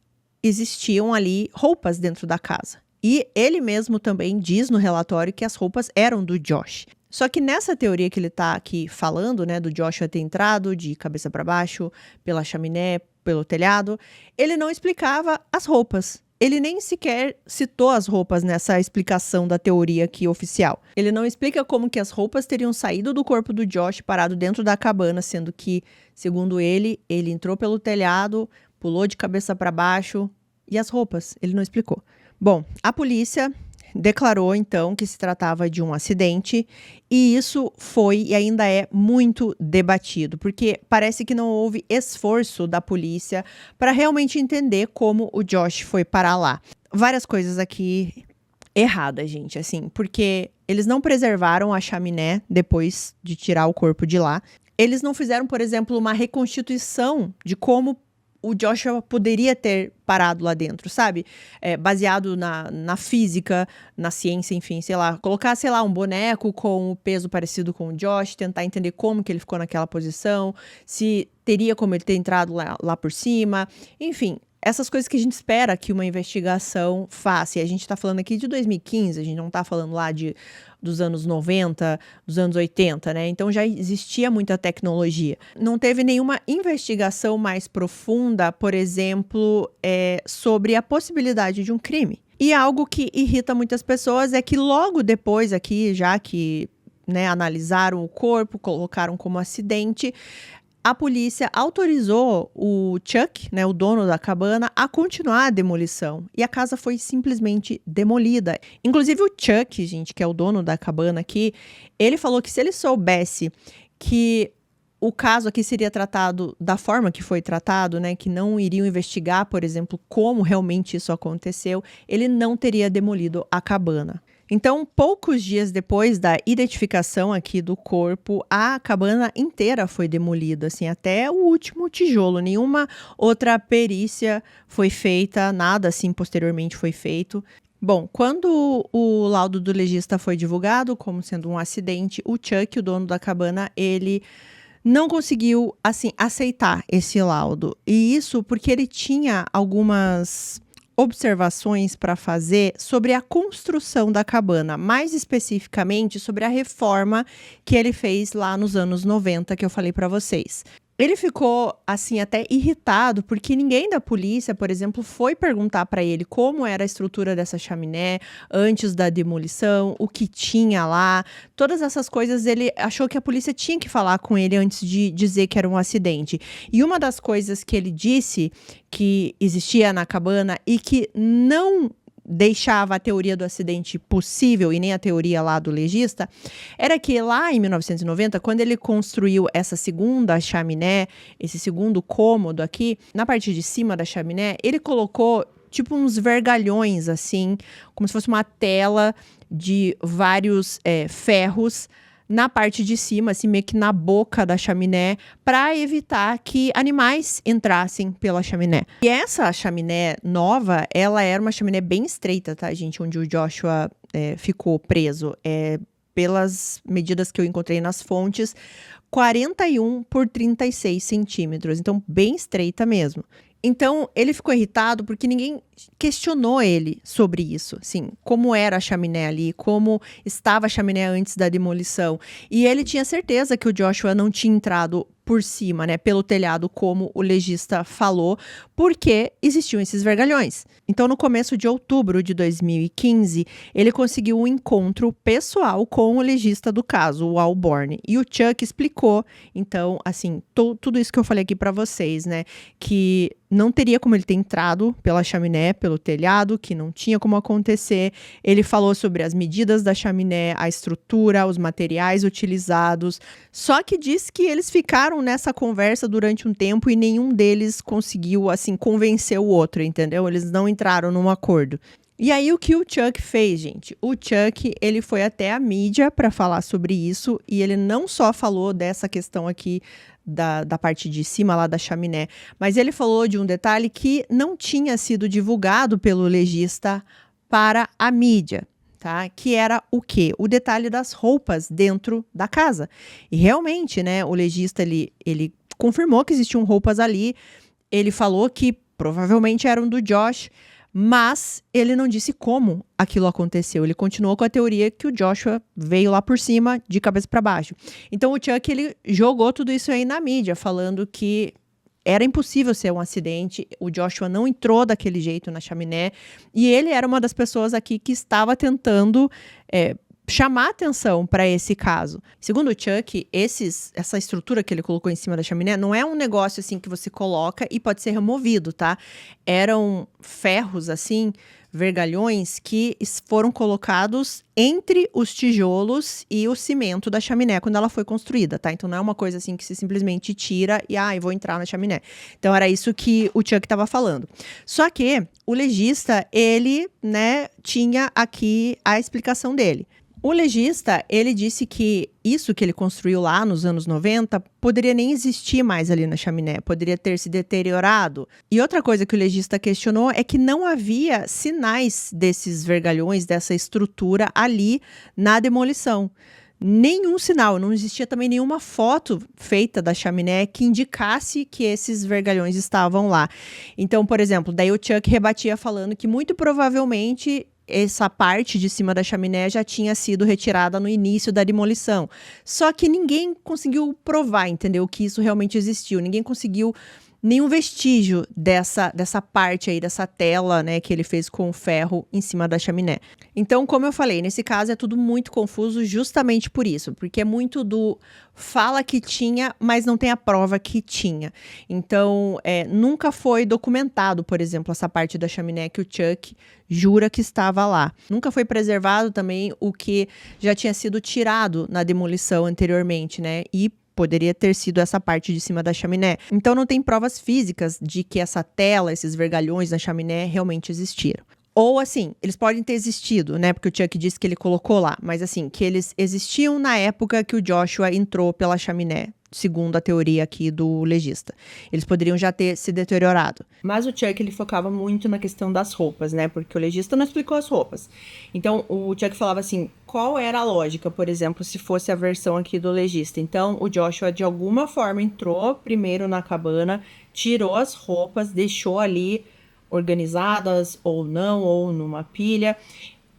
existiam ali roupas dentro da casa. E ele mesmo também diz no relatório que as roupas eram do Josh. Só que nessa teoria que ele tá aqui falando, né, do Joshua ter entrado de cabeça para baixo, pela chaminé, pelo telhado, ele não explicava as roupas. Ele nem sequer citou as roupas nessa explicação da teoria aqui oficial. Ele não explica como que as roupas teriam saído do corpo do Josh parado dentro da cabana, sendo que, segundo ele entrou pelo telhado, pulou de cabeça para baixo, e as roupas, ele não explicou. Bom, a polícia declarou então que se tratava de um acidente, e isso foi e ainda é muito debatido, porque parece que não houve esforço da polícia para realmente entender como o Josh foi parar lá. Várias coisas aqui erradas, gente, assim, porque eles não preservaram a chaminé depois de tirar o corpo de lá. Eles não fizeram, por exemplo, uma reconstituição de como o Joshua poderia ter parado lá dentro, sabe? Baseado na física, na ciência, enfim, sei lá. Colocar, sei lá, um boneco com o peso parecido com o Josh, tentar entender como que ele ficou naquela posição, se teria como ele ter entrado lá por cima, enfim. Essas coisas que a gente espera que uma investigação faça. E a gente tá falando aqui de 2015, a gente não tá falando lá dos anos 90, dos anos 80, né? Então já existia muita tecnologia. Não teve nenhuma investigação mais profunda, por exemplo, sobre a possibilidade de um crime. E algo que irrita muitas pessoas é que logo depois aqui, já que, né, analisaram o corpo, colocaram como acidente, a polícia autorizou o Chuck, né, o dono da cabana, a continuar a demolição. E a casa foi simplesmente demolida. Inclusive o Chuck, gente, que é o dono da cabana aqui, ele falou que se ele soubesse que o caso aqui seria tratado da forma que foi tratado, né, que não iriam investigar, por exemplo, como realmente isso aconteceu, ele não teria demolido a cabana. Então, poucos dias depois da identificação aqui do corpo, a cabana inteira foi demolida, assim, até o último tijolo. Nenhuma outra perícia foi feita, nada assim posteriormente foi feito. Bom, quando o laudo do legista foi divulgado como sendo um acidente, o Chuck, o dono da cabana, ele não conseguiu, assim, aceitar esse laudo. E isso porque ele tinha algumas observações para fazer sobre a construção da cabana, mais especificamente sobre a reforma que ele fez lá nos anos 90, que eu falei para vocês. Ele ficou, assim, até irritado, porque ninguém da polícia, por exemplo, foi perguntar para ele como era a estrutura dessa chaminé antes da demolição, o que tinha lá, todas essas coisas. Ele achou que a polícia tinha que falar com ele antes de dizer que era um acidente. E uma das coisas que ele disse que existia na cabana e que não deixava a teoria do acidente possível e nem a teoria lá do legista, era que lá em 1990, quando ele construiu essa segunda chaminé, esse segundo cômodo aqui, na parte de cima da chaminé, ele colocou tipo uns vergalhões assim, como se fosse uma tela de vários ferros na parte de cima, assim, meio que na boca da chaminé, para evitar que animais entrassem pela chaminé. E essa chaminé nova, ela era uma chaminé bem estreita, tá, gente? Onde o Joshua ficou preso. Pelas medidas que eu encontrei nas fontes, 41 por 36 centímetros. Então, bem estreita mesmo. Então, ele ficou irritado porque ninguém questionou ele sobre isso, assim, como era a chaminé ali, como estava a chaminé antes da demolição. E ele tinha certeza que o Joshua não tinha entrado por cima, né, pelo telhado, como o legista falou, porque existiam esses vergalhões. Então, no começo de outubro de 2015, ele conseguiu um encontro pessoal com o legista do caso, o Al Borne. E o Chuck explicou, então, assim, tudo isso que eu falei aqui para vocês, né, que não teria como ele ter entrado pela chaminé, pelo telhado, que não tinha como acontecer. Ele falou sobre as medidas da chaminé, a estrutura, os materiais utilizados. Só que diz que eles ficaram nessa conversa durante um tempo e nenhum deles conseguiu, assim, convencer o outro, entendeu? Eles não entraram num acordo. E aí, o que o Chuck fez, gente? O Chuck, ele foi até a mídia para falar sobre isso e ele não só falou dessa questão aqui da parte de cima lá da chaminé, mas ele falou de um detalhe que não tinha sido divulgado pelo legista para a mídia, tá? Que era o quê? O detalhe das roupas dentro da casa. E realmente, né, o legista, ele confirmou que existiam roupas ali, ele falou que provavelmente eram do Josh, mas ele não disse como aquilo aconteceu. Ele continuou com a teoria que o Joshua veio lá por cima, de cabeça para baixo. Então o Chuck, ele jogou tudo isso aí na mídia, falando que era impossível ser um acidente, o Joshua não entrou daquele jeito na chaminé, e ele era uma das pessoas aqui que estava tentando chamar atenção para esse caso. Segundo o Chuck, essa estrutura que ele colocou em cima da chaminé não é um negócio assim que você coloca e pode ser removido, tá? Eram ferros assim, vergalhões que foram colocados entre os tijolos e o cimento da chaminé quando ela foi construída, tá? Então não é uma coisa assim que se simplesmente tira e eu vou entrar na chaminé. Então era isso que o Chuck estava falando. Só que o legista, ele, né, tinha aqui a explicação dele. O legista, ele disse que isso que ele construiu lá nos anos 90 poderia nem existir mais ali na chaminé, poderia ter se deteriorado. E outra coisa que o legista questionou é que não havia sinais desses vergalhões, dessa estrutura ali na demolição. Nenhum sinal, não existia também nenhuma foto feita da chaminé que indicasse que esses vergalhões estavam lá. Então, por exemplo, daí o Chuck rebatia falando que muito provavelmente essa parte de cima da chaminé já tinha sido retirada no início da demolição. Só que ninguém conseguiu provar, entendeu? Que isso realmente existiu. Ninguém conseguiu nenhum vestígio dessa parte aí, dessa tela, né, que ele fez com o ferro em cima da chaminé. Então, como eu falei, nesse caso é tudo muito confuso justamente por isso, porque é muito do fala que tinha, mas não tem a prova que tinha. Então, nunca foi documentado, por exemplo, essa parte da chaminé que o Chuck jura que estava lá. Nunca foi preservado também o que já tinha sido tirado na demolição anteriormente, né, e poderia ter sido essa parte de cima da chaminé. Então não tem provas físicas de que essa tela, esses vergalhões na chaminé realmente existiram. Ou assim, eles podem ter existido, né? Porque o Chuck disse que ele colocou lá. Mas assim, que eles existiam na época que o Joshua entrou pela chaminé, segundo a teoria aqui do legista. Eles poderiam já ter se deteriorado. Mas o Chuck, ele focava muito na questão das roupas, né? Porque o legista não explicou as roupas. Então, o Chuck falava assim, qual era a lógica, por exemplo, se fosse a versão aqui do legista? Então, o Joshua, de alguma forma, entrou primeiro na cabana, tirou as roupas, deixou ali organizadas ou não, ou numa pilha.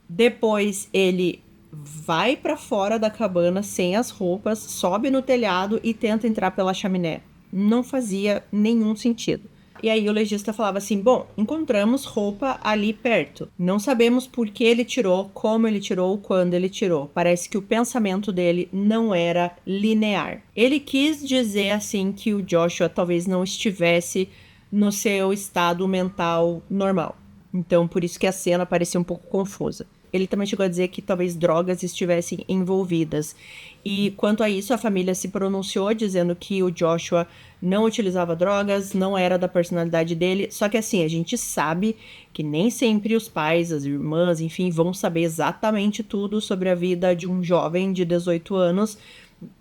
Depois, ele vai para fora da cabana sem as roupas, sobe no telhado e tenta entrar pela chaminé. Não fazia nenhum sentido. E aí o legista falava assim, bom, encontramos roupa ali perto. Não sabemos por que ele tirou, como ele tirou, quando ele tirou. Parece que o pensamento dele não era linear. Ele quis dizer assim que o Joshua talvez não estivesse no seu estado mental normal. Então por isso que a cena parecia um pouco confusa. Ele também chegou a dizer que talvez drogas estivessem envolvidas. E quanto a isso, a família se pronunciou dizendo que o Joshua não utilizava drogas, não era da personalidade dele. Só que assim, a gente sabe que nem sempre os pais, as irmãs, enfim, vão saber exatamente tudo sobre a vida de um jovem de 18 anos.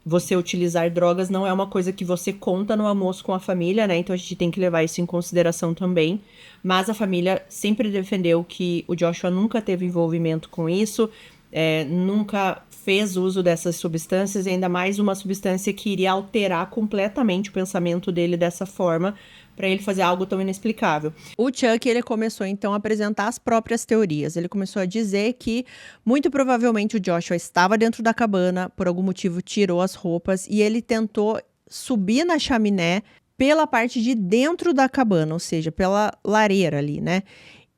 Você utilizar drogas não é uma coisa que você conta no almoço com a família, né? Então a gente tem que levar isso em consideração também. Mas a família sempre defendeu que o Joshua nunca teve envolvimento com isso nunca fez uso dessas substâncias, ainda mais uma substância que iria alterar completamente o pensamento dele dessa forma, para ele fazer algo tão inexplicável. O Chuck, ele começou então a apresentar as próprias teorias. Ele começou a dizer que muito provavelmente o Joshua estava dentro da cabana, por algum motivo tirou as roupas e ele tentou subir na chaminé pela parte de dentro da cabana, ou seja, pela lareira ali, né?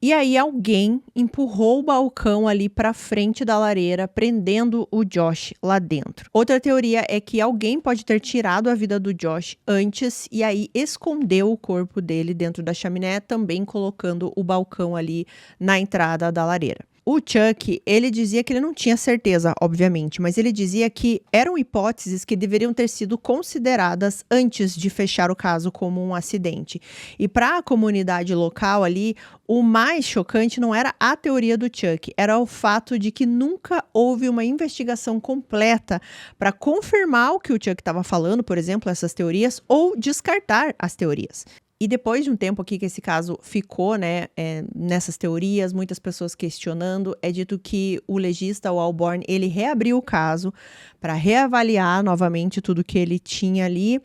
E aí alguém empurrou o balcão ali para frente da lareira, prendendo o Josh lá dentro. Outra teoria é que alguém pode ter tirado a vida do Josh antes e aí escondeu o corpo dele dentro da chaminé, também colocando o balcão ali na entrada da lareira. O Chuck, ele dizia que ele não tinha certeza, obviamente, mas ele dizia que eram hipóteses que deveriam ter sido consideradas antes de fechar o caso como um acidente. E para a comunidade local ali, o mais chocante não era a teoria do Chuck, era o fato de que nunca houve uma investigação completa para confirmar o que o Chuck estava falando, por exemplo, essas teorias, ou descartar as teorias. E depois de um tempo aqui que esse caso ficou, né, nessas teorias, muitas pessoas questionando, é dito que o legista, o Alborn, ele reabriu o caso para reavaliar novamente tudo que ele tinha ali,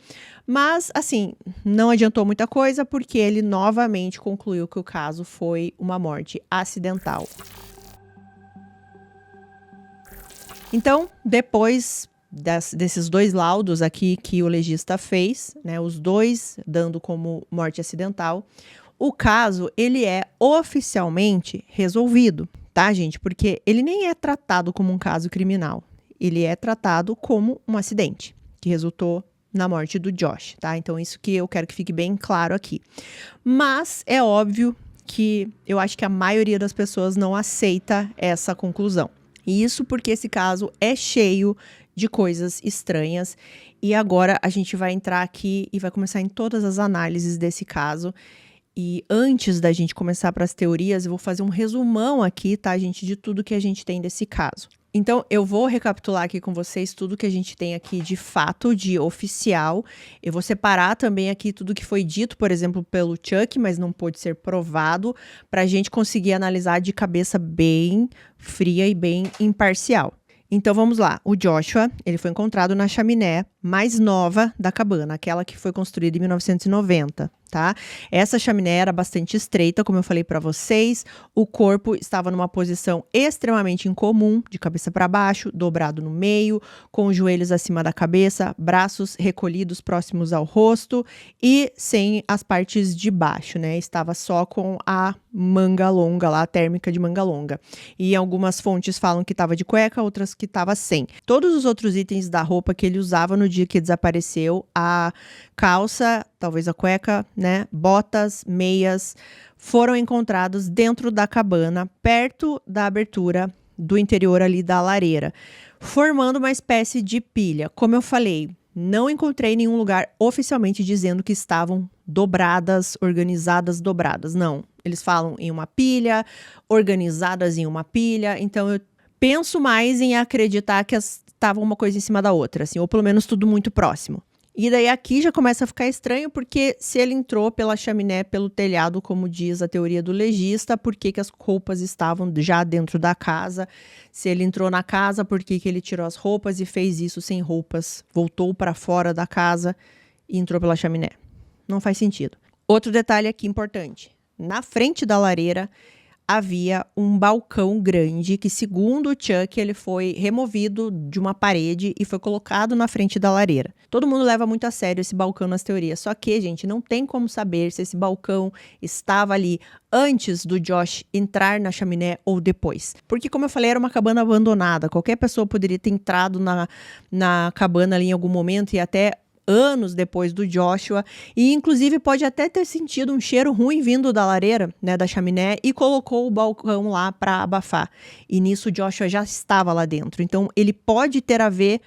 mas, assim, não adiantou muita coisa porque ele novamente concluiu que o caso foi uma morte acidental. Então, depois desses dois laudos aqui que o legista fez, né, os dois dando como morte acidental, o caso, ele é oficialmente resolvido, tá, gente? Porque ele nem é tratado como um caso criminal, ele é tratado como um acidente, que resultou na morte do Josh, tá? Então, isso que eu quero que fique bem claro aqui. Mas é óbvio que eu acho que a maioria das pessoas não aceita essa conclusão. E isso porque esse caso é cheio de coisas estranhas. E agora a gente vai entrar aqui e vai começar em todas as análises desse caso. E antes da gente começar para as teorias, eu vou fazer um resumão aqui, tá, gente, de tudo que a gente tem desse caso. Então, eu vou recapitular aqui com vocês tudo que a gente tem aqui de fato, de oficial. Eu vou separar também aqui tudo que foi dito, por exemplo, pelo Chuck, mas não pôde ser provado, para a gente conseguir analisar de cabeça bem fria e bem imparcial. Então, vamos lá. O Joshua, ele foi encontrado na chaminé mais nova da cabana, aquela que foi construída em 1990, tá? Essa chaminé era bastante estreita, como eu falei para vocês. O corpo estava numa posição extremamente incomum, de cabeça para baixo, dobrado no meio, com os joelhos acima da cabeça, braços recolhidos próximos ao rosto e sem as partes de baixo, né? Estava só com a manga longa lá, a térmica de manga longa. E algumas fontes falam que estava de cueca, outras que estava sem. Todos os outros itens da roupa que ele usava no dia que desapareceu, a calça, talvez a cueca, né, botas, meias, foram encontrados dentro da cabana, perto da abertura do interior ali da lareira, formando uma espécie de pilha. Como eu falei, não encontrei nenhum lugar oficialmente dizendo que estavam dobradas, organizadas, dobradas. Não, eles falam em uma pilha, organizadas em uma pilha, então eu penso mais em acreditar que estavam uma coisa em cima da outra, assim, ou pelo menos tudo muito próximo. E daí aqui já começa a ficar estranho, porque se ele entrou pela chaminé, pelo telhado, como diz a teoria do legista, por que as roupas estavam já dentro da casa? Se ele entrou na casa, por que ele tirou as roupas e fez isso sem roupas? Voltou para fora da casa e entrou pela chaminé. Não faz sentido. Outro detalhe aqui importante. Na frente da lareira havia um balcão grande que, segundo o Chuck, ele foi removido de uma parede e foi colocado na frente da lareira. Todo mundo leva muito a sério esse balcão nas teorias, só que, gente, não tem como saber se esse balcão estava ali antes do Josh entrar na chaminé ou depois. Porque, como eu falei, era uma cabana abandonada. Qualquer pessoa poderia ter entrado na cabana ali em algum momento e até anos depois do Joshua, e inclusive pode até ter sentido um cheiro ruim vindo da lareira, né, da chaminé, e colocou o balcão lá para abafar. E nisso o Joshua já estava lá dentro. Então ele pode ter a ver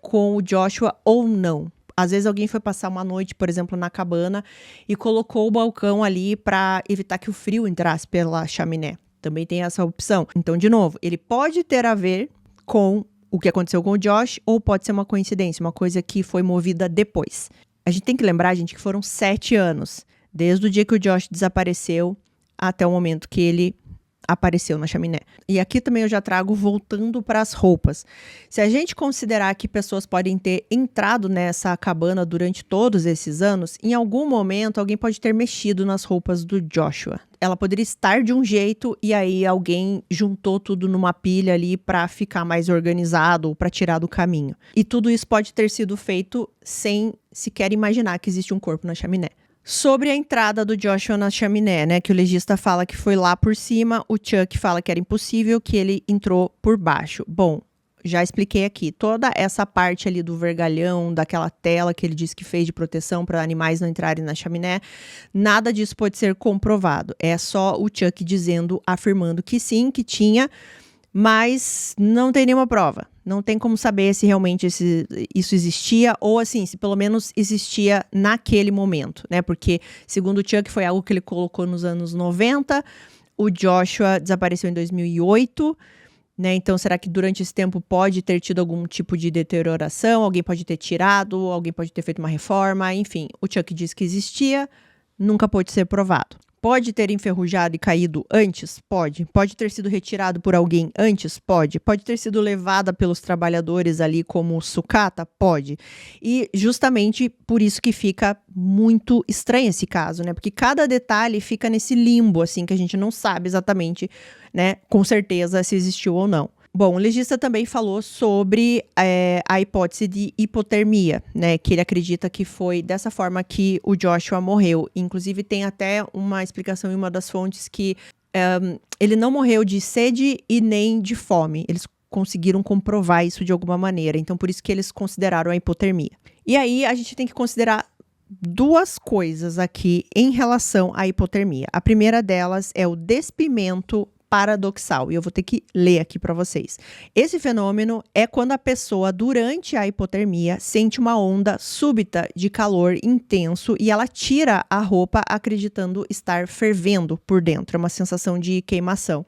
com o Joshua ou não. Às vezes alguém foi passar uma noite, por exemplo, na cabana e colocou o balcão ali para evitar que o frio entrasse pela chaminé. Também tem essa opção. Então, de novo, ele pode ter a ver com o que aconteceu com o Josh, ou pode ser uma coincidência, uma coisa que foi movida depois. A gente tem que lembrar, gente, que foram 7 anos, desde o dia que o Josh desapareceu até o momento que ele apareceu na chaminé. E aqui também eu já trago voltando para as roupas. Se a gente considerar que pessoas podem ter entrado nessa cabana durante todos esses anos, em algum momento alguém pode ter mexido nas roupas do Joshua. Ela poderia estar de um jeito e aí alguém juntou tudo numa pilha ali para ficar mais organizado ou para tirar do caminho. E tudo isso pode ter sido feito sem sequer imaginar que existe um corpo na chaminé. Sobre a entrada do Joshua na chaminé, né, que o legista fala que foi lá por cima, o Chuck fala que era impossível, que ele entrou por baixo. Bom, já expliquei aqui, toda essa parte ali do vergalhão, daquela tela que ele disse que fez de proteção para animais não entrarem na chaminé, nada disso pode ser comprovado. É só o Chuck dizendo, afirmando que sim, que tinha, mas não tem nenhuma prova. Não tem como saber se realmente isso existia ou, assim, se pelo menos existia naquele momento, né? Porque, segundo o Chuck, foi algo que ele colocou nos anos 90. O Joshua desapareceu em 2008, né? Então, será que durante esse tempo pode ter tido algum tipo de deterioração? Alguém pode ter tirado, alguém pode ter feito uma reforma, enfim. O Chuck diz que existia, nunca pôde ser provado. Pode ter enferrujado e caído antes? Pode. Pode ter sido retirado por alguém antes? Pode. Pode ter sido levada pelos trabalhadores ali como sucata? Pode. E justamente por isso que fica muito estranho esse caso, né? Porque cada detalhe fica nesse limbo, assim, que a gente não sabe exatamente, né, com certeza se existiu ou não. Bom, o legista também falou sobre a hipótese de hipotermia, né? Que ele acredita que foi dessa forma que o Joshua morreu. Inclusive, tem até uma explicação em uma das fontes que ele não morreu de sede e nem de fome. Eles conseguiram comprovar isso de alguma maneira. Então, por isso que eles consideraram a hipotermia. E aí, a gente tem que considerar duas coisas aqui em relação à hipotermia. A primeira delas é o despimento paradoxal, e eu vou ter que ler aqui para vocês. Esse fenômeno é quando a pessoa, durante a hipotermia, sente uma onda súbita de calor intenso e ela tira a roupa acreditando estar fervendo por dentro. É uma sensação de queimação.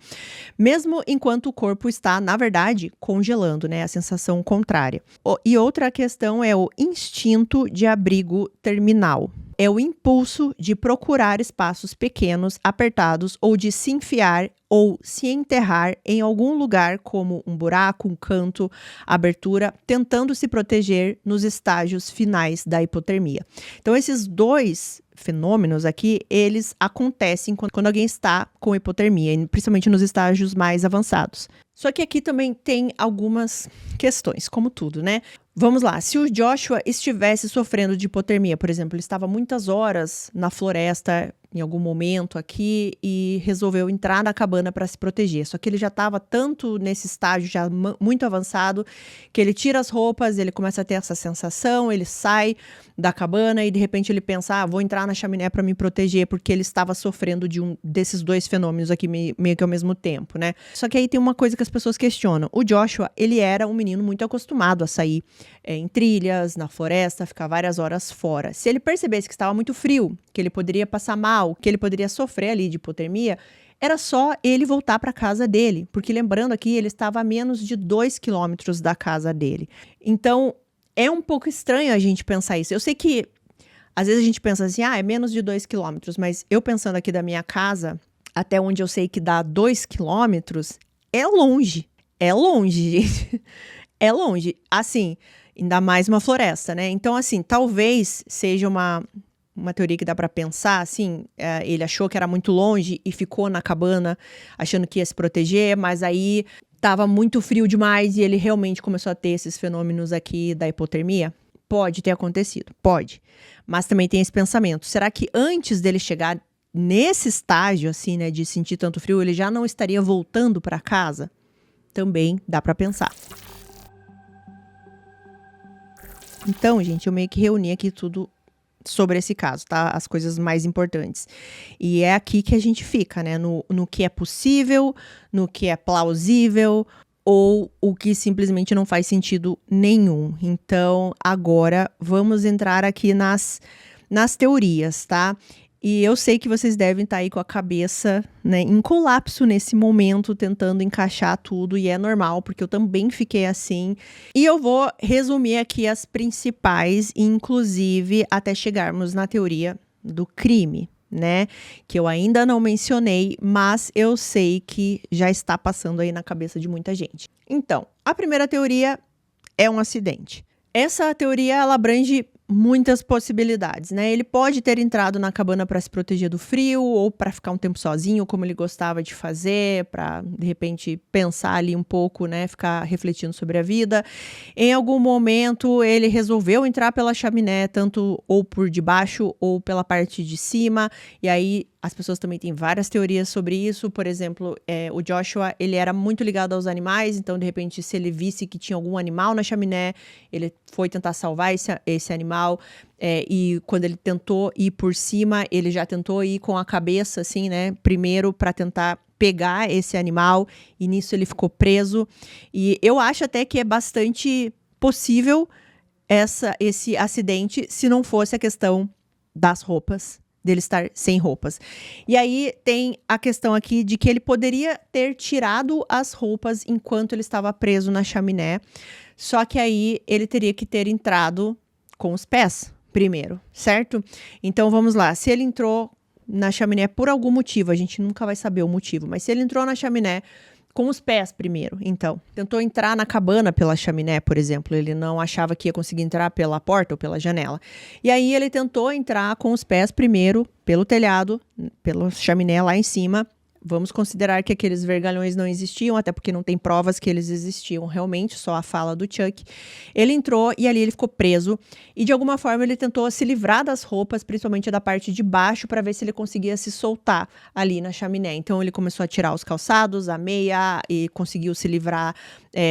Mesmo enquanto o corpo está, na verdade, congelando, né? A sensação contrária. E outra questão é o instinto de abrigo terminal. É o impulso de procurar espaços pequenos, apertados, ou de se enfiar ou se enterrar em algum lugar como um buraco, um canto, abertura, tentando se proteger nos estágios finais da hipotermia. Então, esses dois fenômenos aqui, eles acontecem quando alguém está com hipotermia, principalmente nos estágios mais avançados. Só que aqui também tem algumas questões, como tudo, né? Vamos lá, se o Joshua estivesse sofrendo de hipotermia, por exemplo, ele estava muitas horas na floresta em algum momento aqui e resolveu entrar na cabana para se proteger. Só que ele já estava tanto nesse estágio já muito avançado que ele tira as roupas, ele começa a ter essa sensação, ele sai da cabana e de repente ele pensa, vou entrar na chaminé para me proteger, porque ele estava sofrendo de um desses dois fenômenos aqui meio que ao mesmo tempo, né? Só que aí tem uma coisa que as pessoas questionam. O Joshua, ele era um menino muito acostumado a sair em trilhas, na floresta, ficar várias horas fora. Se ele percebesse que estava muito frio, que ele poderia passar mal, que ele poderia sofrer ali de hipotermia, era só ele voltar para a casa dele, porque lembrando aqui, ele estava a menos de 2 quilômetros da casa dele. Então, é um pouco estranho a gente pensar isso. Eu sei que, às vezes a gente pensa assim, é menos de 2 quilômetros, mas eu pensando aqui da minha casa, até onde eu sei que dá 2 quilômetros, é longe. É longe, gente. É longe. Assim, ainda mais uma floresta, né? Então, assim, talvez seja uma teoria que dá para pensar, assim, ele achou que era muito longe e ficou na cabana achando que ia se proteger, mas aí tava muito frio demais e ele realmente começou a ter esses fenômenos aqui da hipotermia. Pode ter acontecido, pode. Mas também tem esse pensamento, será que antes dele chegar nesse estágio, assim, né, de sentir tanto frio, ele já não estaria voltando para casa? Também dá para pensar. Então, gente, eu meio que reuni aqui tudo sobre esse caso, tá? As coisas mais importantes. E é aqui que a gente fica, né? No que é possível, no que é plausível ou o que simplesmente não faz sentido nenhum. Então, agora vamos entrar aqui nas teorias, tá? E eu sei que vocês devem estar aí com a cabeça, né, em colapso nesse momento, tentando encaixar tudo, e é normal, porque eu também fiquei assim. E eu vou resumir aqui as principais, inclusive até chegarmos na teoria do crime. né? Que eu ainda não mencionei, mas eu sei que já está passando aí na cabeça de muita gente. Então, a primeira teoria é um acidente. Essa teoria, ela abrange muitas possibilidades, né? Ele pode ter entrado na cabana para se proteger do frio ou para ficar um tempo sozinho, como ele gostava de fazer, para de repente pensar ali um pouco, né? Ficar refletindo sobre a vida. Em algum momento ele resolveu entrar pela chaminé, tanto ou por debaixo ou pela parte de cima, e aí as pessoas também têm várias teorias sobre isso. Por exemplo, o Joshua, ele era muito ligado aos animais, então, de repente, se ele visse que tinha algum animal na chaminé, ele foi tentar salvar esse animal. E quando ele tentou ir por cima, ele já tentou ir com a cabeça, assim, né? Primeiro, para tentar pegar esse animal, e nisso ele ficou preso. E eu acho até que é bastante possível esse acidente se não fosse a questão das roupas, dele estar sem roupas. E aí tem a questão aqui de que ele poderia ter tirado as roupas enquanto ele estava preso na chaminé, só que aí ele teria que ter entrado com os pés primeiro, certo? Então vamos lá, se ele entrou na chaminé por algum motivo, a gente nunca vai saber o motivo, mas se ele entrou na chaminé com os pés primeiro, então, tentou entrar na cabana pela chaminé, por exemplo, ele não achava que ia conseguir entrar pela porta ou pela janela. E aí ele tentou entrar com os pés primeiro pelo telhado, pela chaminé lá em cima. Vamos considerar que aqueles vergalhões não existiam, até porque não tem provas que eles existiam realmente, só a fala do Chuck. Ele entrou e ali ele ficou preso e de alguma forma ele tentou se livrar das roupas, principalmente da parte de baixo, para ver se ele conseguia se soltar ali na chaminé. Então ele começou a tirar os calçados, a meia e conseguiu se livrar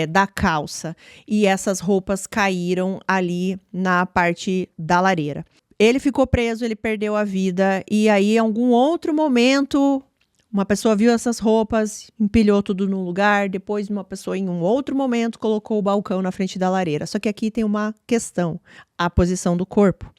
da calça. E essas roupas caíram ali na parte da lareira. Ele ficou preso, ele perdeu a vida e aí em algum outro momento uma pessoa viu essas roupas, empilhou tudo no lugar, depois uma pessoa em um outro momento colocou o balcão na frente da lareira. Só que aqui tem uma questão, a posição do corpo.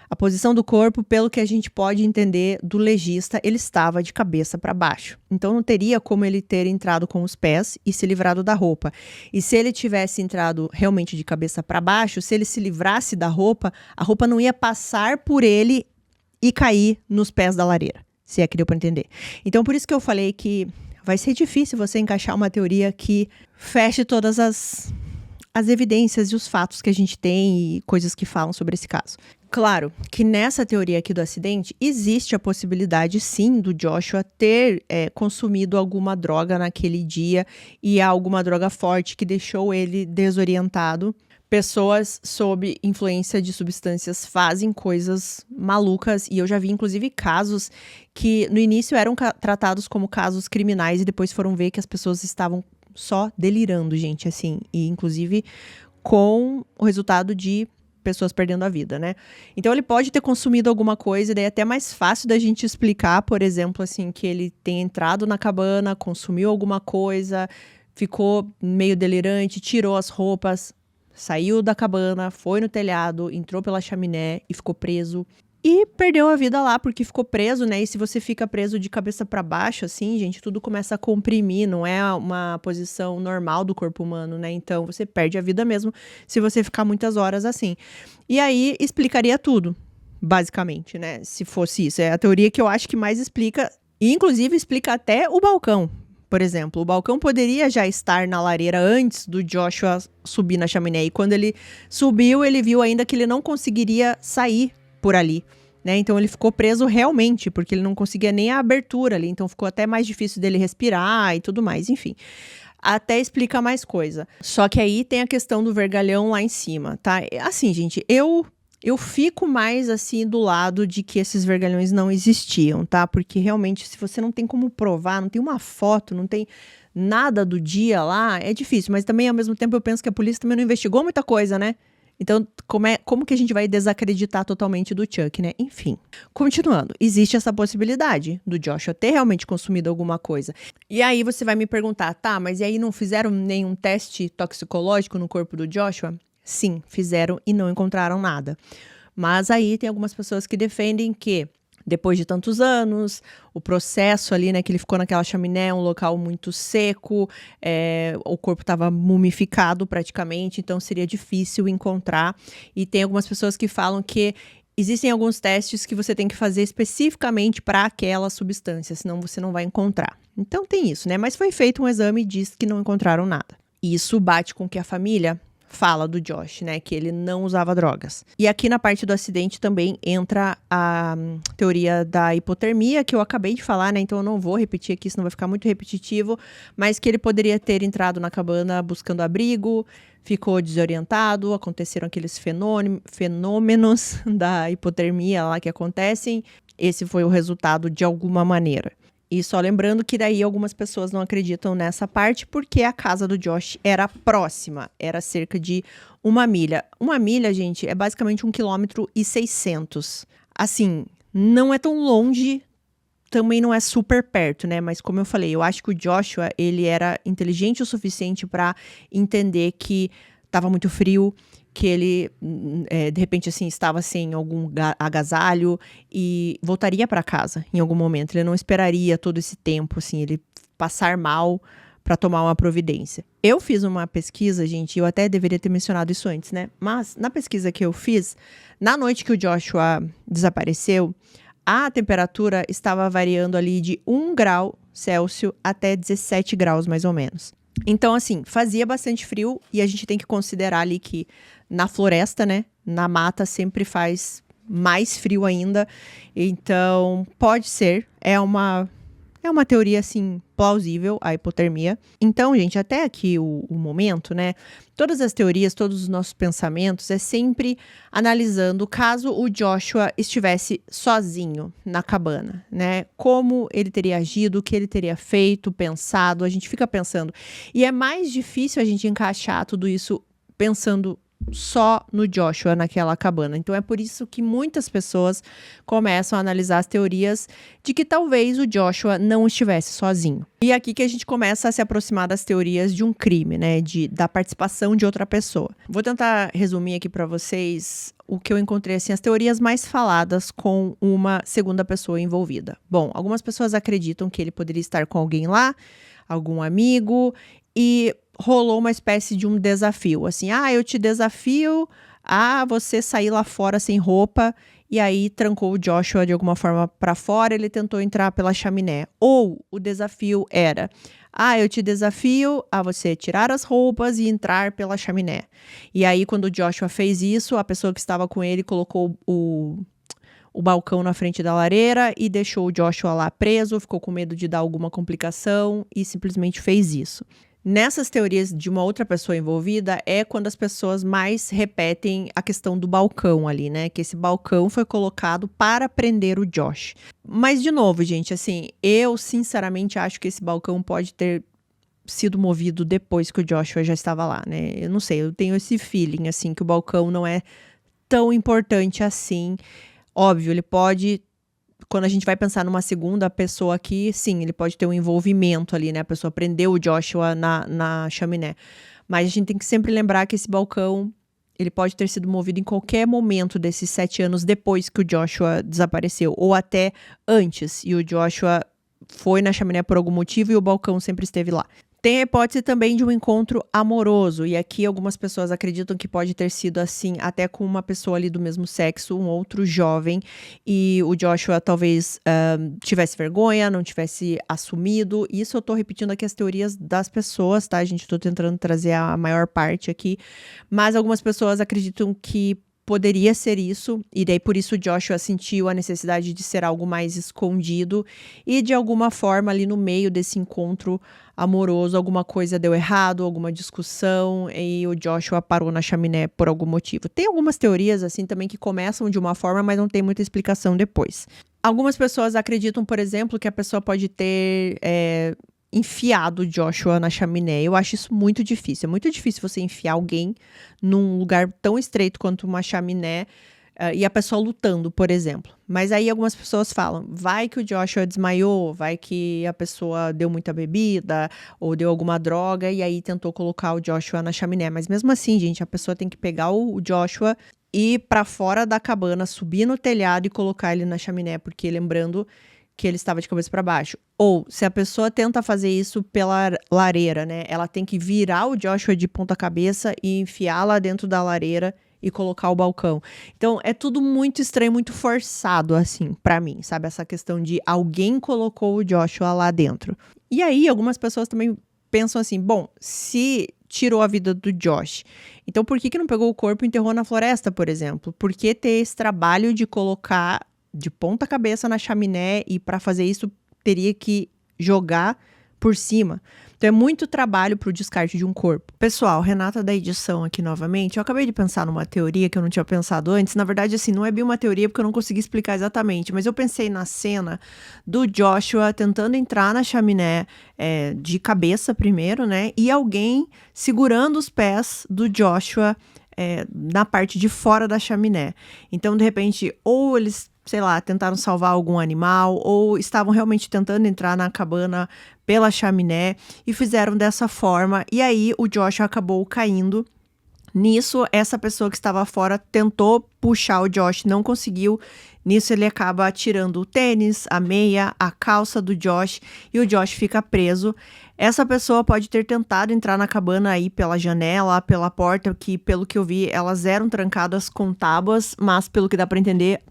A posição do corpo, pelo que a gente pode entender do legista, ele estava de cabeça para baixo. Então não teria como ele ter entrado com os pés e se livrado da roupa. E se ele tivesse entrado realmente de cabeça para baixo, se ele se livrasse da roupa, a roupa não ia passar por ele e cair nos pés da lareira. Se é que deu para entender. Então, por isso que eu falei que vai ser difícil você encaixar uma teoria que feche todas as evidências e os fatos que a gente tem e coisas que falam sobre esse caso. Claro que nessa teoria aqui do acidente, existe a possibilidade, sim, do Joshua ter consumido alguma droga naquele dia e alguma droga forte que deixou ele desorientado. Pessoas sob influência de substâncias fazem coisas malucas e eu já vi, inclusive, casos que no início eram tratados como casos criminais e depois foram ver que as pessoas estavam só delirando, gente, assim. E, inclusive, com o resultado de pessoas perdendo a vida, né? Então, ele pode ter consumido alguma coisa e daí é até mais fácil da gente explicar, por exemplo, assim, que ele tenha entrado na cabana, consumiu alguma coisa, ficou meio delirante, tirou as roupas, saiu da cabana, foi no telhado, entrou pela chaminé e ficou preso. E perdeu a vida lá porque ficou preso, né? E se você fica preso de cabeça para baixo, assim, gente, tudo começa a comprimir. Não é uma posição normal do corpo humano, né? Então, você perde a vida mesmo se você ficar muitas horas assim. E aí, explicaria tudo, basicamente, né? Se fosse isso. É a teoria que eu acho que mais explica. E, inclusive, explica até o balcão. Por exemplo, o balcão poderia já estar na lareira antes do Joshua subir na chaminé. E quando ele subiu, ele viu ainda que ele não conseguiria sair por ali, né? Então ele ficou preso realmente, porque ele não conseguia nem a abertura ali. Então ficou até mais difícil dele respirar e tudo mais, enfim. Até explica mais coisa. Só que aí tem a questão do vergalhão lá em cima, tá? Assim, gente, eu fico mais assim do lado de que esses vergalhões não existiam, tá? Porque realmente, se você não tem como provar, não tem uma foto, não tem nada do dia lá, é difícil. Mas também, ao mesmo tempo, eu penso que a polícia também não investigou muita coisa, né? Então, como que a gente vai desacreditar totalmente do Chuck, né? Enfim, continuando. Existe essa possibilidade do Joshua ter realmente consumido alguma coisa. E aí você vai me perguntar, tá, mas e aí não fizeram nenhum teste toxicológico no corpo do Joshua? Sim, fizeram e não encontraram nada. Mas aí tem algumas pessoas que defendem que depois de tantos anos, o processo ali, né, que ele ficou naquela chaminé, um local muito seco, o corpo estava mumificado praticamente, então seria difícil encontrar. E tem algumas pessoas que falam que Existem alguns testes que você tem que fazer especificamente para aquela substância, senão você não vai encontrar. Então tem isso, né? Mas foi feito um exame e diz que não encontraram nada. Isso bate com o que a família fala do Josh, né? Que ele não usava drogas. E aqui na parte do acidente também entra a teoria da hipotermia, que eu acabei de falar, né? Então eu não vou repetir aqui, senão vai ficar muito repetitivo. Mas que ele poderia ter entrado na cabana buscando abrigo, ficou desorientado, aconteceram aqueles fenômenos da hipotermia lá que acontecem. Esse foi o resultado de alguma maneira. E só lembrando que daí algumas pessoas não acreditam nessa parte porque a casa do Josh era próxima, era cerca de 1 milha. 1 milha, gente, é basicamente 1,6 km. Assim, não é tão longe, também não é super perto, né? Mas como eu falei, eu acho que o Joshua, ele era inteligente o suficiente para entender que estava muito frio, que ele, de repente, assim, estava sem algum agasalho e voltaria para casa em algum momento. Ele não esperaria todo esse tempo, assim, ele passar mal para tomar uma providência. Eu fiz uma pesquisa, gente, eu até deveria ter mencionado isso antes, né? Mas na pesquisa que eu fiz, na noite que o Joshua desapareceu, a temperatura estava variando ali de 1 grau Celsius até 17 graus, mais ou menos. Então, assim, fazia bastante frio e a gente tem que considerar ali que na floresta, né, na mata sempre faz mais frio ainda. Então, pode ser, é uma teoria, assim, plausível, a hipotermia. Então, gente, até aqui o momento, né, todas as teorias, todos os nossos pensamentos é sempre analisando caso o Joshua estivesse sozinho na cabana, né, como ele teria agido, o que ele teria feito, pensado, a gente fica pensando. E é mais difícil a gente encaixar tudo isso pensando só no Joshua naquela cabana. Então é por isso que muitas pessoas começam a analisar as teorias de que talvez o Joshua não estivesse sozinho. E é aqui que a gente começa a se aproximar das teorias de um crime, né, da participação de outra pessoa. Vou tentar resumir aqui para vocês o que eu encontrei, assim, as teorias mais faladas com uma segunda pessoa envolvida. Bom, algumas pessoas acreditam que ele poderia estar com alguém lá, algum amigo, e rolou uma espécie de um desafio, assim, eu te desafio a você sair lá fora sem roupa, e aí trancou o Joshua de alguma forma para fora, ele tentou entrar pela chaminé. Ou o desafio era, eu te desafio a você tirar as roupas e entrar pela chaminé. E aí quando o Joshua fez isso, a pessoa que estava com ele colocou o balcão na frente da lareira e deixou o Joshua lá preso, ficou com medo de dar alguma complicação e simplesmente fez isso. Nessas teorias de uma outra pessoa envolvida é quando as pessoas mais repetem a questão do balcão ali, né? Que esse balcão foi colocado para prender o Josh. Mas, de novo, gente, assim, eu sinceramente acho que esse balcão pode ter sido movido depois que o Joshua já estava lá, né? Eu não sei, eu tenho esse feeling, assim, que o balcão não é tão importante assim. Óbvio, ele pode... Quando a gente vai pensar numa segunda pessoa aqui, sim, ele pode ter um envolvimento ali, né? A pessoa prendeu o Joshua na chaminé. Mas a gente tem que sempre lembrar que esse balcão, ele pode ter sido movido em qualquer momento desses 7 anos depois que o Joshua desapareceu. Ou até antes, e o Joshua foi na chaminé por algum motivo e o balcão sempre esteve lá. Tem a hipótese também de um encontro amoroso, e aqui algumas pessoas acreditam que pode ter sido assim, até com uma pessoa ali do mesmo sexo, um outro jovem, e o Joshua talvez tivesse vergonha, não tivesse assumido. Isso eu tô repetindo aqui as teorias das pessoas, tá, gente? Tô tentando trazer a maior parte aqui, mas algumas pessoas acreditam que poderia ser isso, e daí por isso o Joshua sentiu a necessidade de ser algo mais escondido, e de alguma forma ali no meio desse encontro amoroso, alguma coisa deu errado, alguma discussão, e o Joshua parou na chaminé por algum motivo. Tem algumas teorias assim também que começam de uma forma, mas não tem muita explicação depois. Algumas pessoas acreditam, por exemplo, que a pessoa pode ter enfiado o Joshua na chaminé. Eu acho isso muito difícil. É muito difícil você enfiar alguém num lugar tão estreito quanto uma chaminé e a pessoa lutando, por exemplo. Mas aí algumas pessoas falam, vai que o Joshua desmaiou, vai que a pessoa deu muita bebida ou deu alguma droga e aí tentou colocar o Joshua na chaminé. Mas mesmo assim, gente, a pessoa tem que pegar o Joshua e ir pra fora da cabana, subir no telhado e colocar ele na chaminé, porque lembrando que ele estava de cabeça para baixo. Ou, se a pessoa tenta fazer isso pela lareira, né? Ela tem que virar o Joshua de ponta cabeça e enfiar lá dentro da lareira e colocar o balcão. Então, é tudo muito estranho, muito forçado, assim, pra mim, sabe? Essa questão de alguém colocou o Joshua lá dentro. E aí, algumas pessoas também pensam assim, bom, se tirou a vida do Josh, então por que não pegou o corpo e enterrou na floresta, por exemplo? Por que ter esse trabalho de colocar de ponta cabeça na chaminé e para fazer isso teria que jogar por cima? Então é muito trabalho pro descarte de um corpo. Pessoal, Renata da edição aqui novamente. Eu acabei de pensar numa teoria que eu não tinha pensado antes. Na verdade, assim, não é bem uma teoria porque eu não consegui explicar exatamente. Mas eu pensei na cena do Joshua tentando entrar na chaminé de cabeça primeiro, né? E alguém segurando os pés do Joshua na parte de fora da chaminé. Então, de repente, ou eles, sei lá, tentaram salvar algum animal, ou estavam realmente tentando entrar na cabana pela chaminé e fizeram dessa forma. E aí o Joshua acabou caindo. Nisso, essa pessoa que estava fora tentou puxar o Josh, não conseguiu. Nisso, ele acaba tirando o tênis, a meia, a calça do Josh e o Josh fica preso. Essa pessoa pode ter tentado entrar na cabana aí pela janela, pela porta, que pelo que eu vi, elas eram trancadas com tábuas, mas pelo que dá para entender,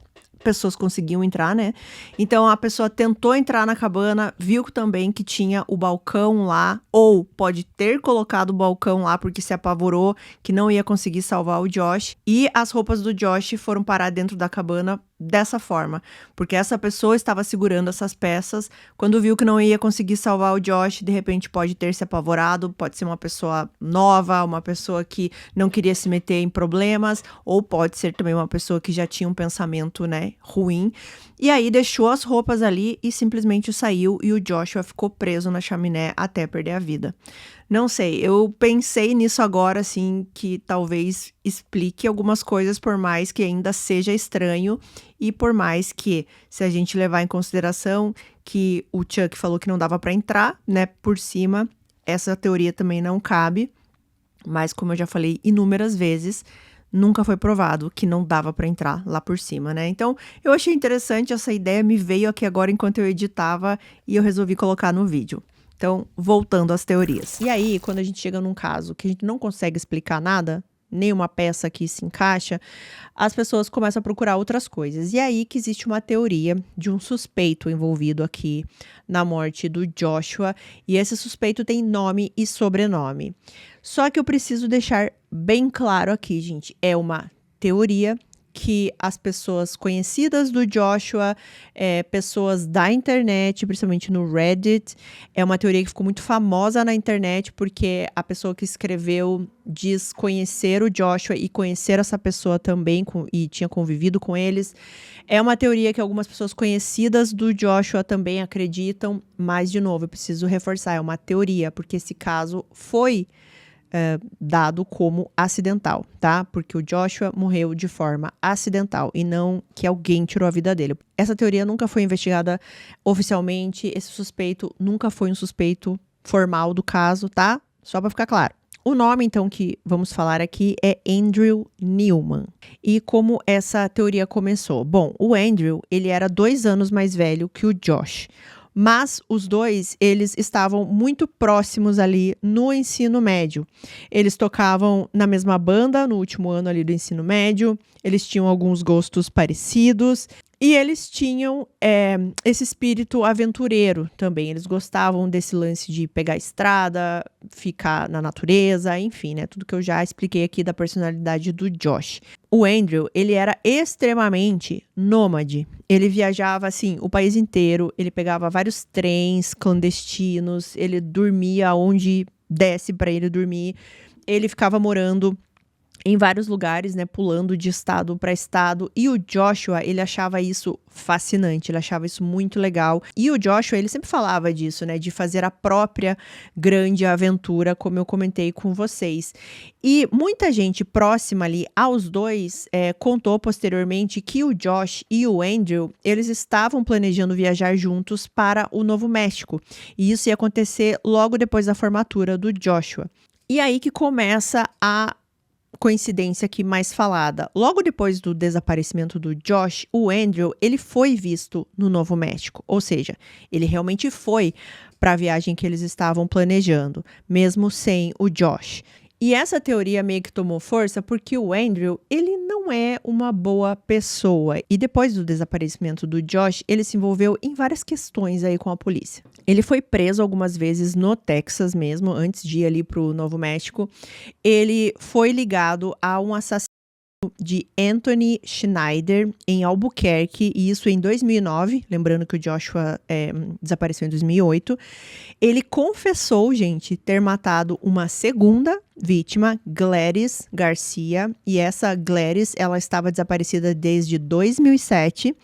pessoas conseguiam entrar, né? Então a pessoa tentou entrar na cabana, viu também que tinha o balcão lá, ou pode ter colocado o balcão lá porque se apavorou que não ia conseguir salvar o Josh, e as roupas do Josh foram parar dentro da cabana dessa forma, porque essa pessoa estava segurando essas peças, quando viu que não ia conseguir salvar o Josh, de repente pode ter se apavorado, pode ser uma pessoa nova, uma pessoa que não queria se meter em problemas, ou pode ser também uma pessoa que já tinha um pensamento, né, ruim, e aí deixou as roupas ali e simplesmente saiu e o Joshua ficou preso na chaminé até perder a vida. Não sei, eu pensei nisso agora, assim, que talvez explique algumas coisas, por mais que ainda seja estranho e por mais que, se a gente levar em consideração que o Chuck falou que não dava para entrar, né, por cima, essa teoria também não cabe, mas como eu já falei inúmeras vezes, nunca foi provado que não dava para entrar lá por cima, né? Então, eu achei interessante, essa ideia me veio aqui agora enquanto eu editava e eu resolvi colocar no vídeo. Então, voltando às teorias. E aí, quando a gente chega num caso que a gente não consegue explicar nada, nenhuma peça que se encaixa, as pessoas começam a procurar outras coisas. E é aí que existe uma teoria de um suspeito envolvido aqui na morte do Joshua. E esse suspeito tem nome e sobrenome. Só que eu preciso deixar bem claro aqui, gente, é uma teoria que as pessoas conhecidas do Joshua, pessoas da internet, principalmente no Reddit, é uma teoria que ficou muito famosa na internet porque a pessoa que escreveu diz conhecer o Joshua e conhecer essa pessoa também e tinha convivido com eles. É uma teoria que algumas pessoas conhecidas do Joshua também acreditam, mas, de novo, eu preciso reforçar, é uma teoria, porque esse caso foi dado como acidental, tá? Porque o Joshua morreu de forma acidental e não que alguém tirou a vida dele. Essa teoria nunca foi investigada oficialmente, esse suspeito nunca foi um suspeito formal do caso, tá? Só para ficar claro. O nome, então, que vamos falar aqui é Andrew Newman. E como essa teoria começou? Bom, o Andrew, ele era 2 anos mais velho que o Josh. Mas os dois, eles estavam muito próximos ali no ensino médio. Eles tocavam na mesma banda no último ano ali do ensino médio, eles tinham alguns gostos parecidos e eles tinham esse espírito aventureiro também. Eles gostavam desse lance de pegar a estrada, ficar na natureza, enfim, né? Tudo que eu já expliquei aqui da personalidade do Josh. O Andrew, ele era extremamente nômade. Ele viajava, assim, o país inteiro. Ele pegava vários trens clandestinos. Ele dormia onde desse para ele dormir. Ele ficava morando em vários lugares, né, pulando de estado para estado, e o Joshua, ele achava isso fascinante, ele achava isso muito legal, e o Joshua, ele sempre falava disso, né, de fazer a própria grande aventura, como eu comentei com vocês, e muita gente próxima ali aos dois contou posteriormente que o Josh e o Andrew, eles estavam planejando viajar juntos para o Novo México, e isso ia acontecer logo depois da formatura do Joshua. E aí que começa a coincidência aqui mais falada. Logo depois do desaparecimento do Josh, o Andrew, ele foi visto no Novo México. Ou seja, ele realmente foi para a viagem que eles estavam planejando, mesmo sem o Josh. E essa teoria meio que tomou força porque o Andrew, ele não é uma boa pessoa. E depois do desaparecimento do Josh, ele se envolveu em várias questões aí com a polícia. Ele foi preso algumas vezes no Texas mesmo, antes de ir ali pro Novo México. Ele foi ligado a um assassinato de Anthony Schneider em Albuquerque, e isso em 2009, lembrando que o Joshua desapareceu em 2008. Ele confessou, gente, ter matado uma segunda vítima, Gladys Garcia, e essa Gladys, ela estava desaparecida desde 2007.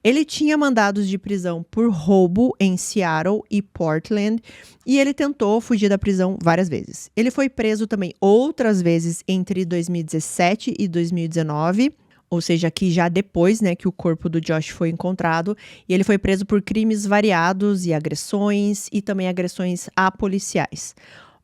Ele tinha mandados de prisão por roubo em Seattle e Portland, e ele tentou fugir da prisão várias vezes. Ele foi preso também outras vezes entre 2017 e 2019, ou seja, aqui já depois, né, que o corpo do Josh foi encontrado, e ele foi preso por crimes variados e agressões, e também agressões a policiais.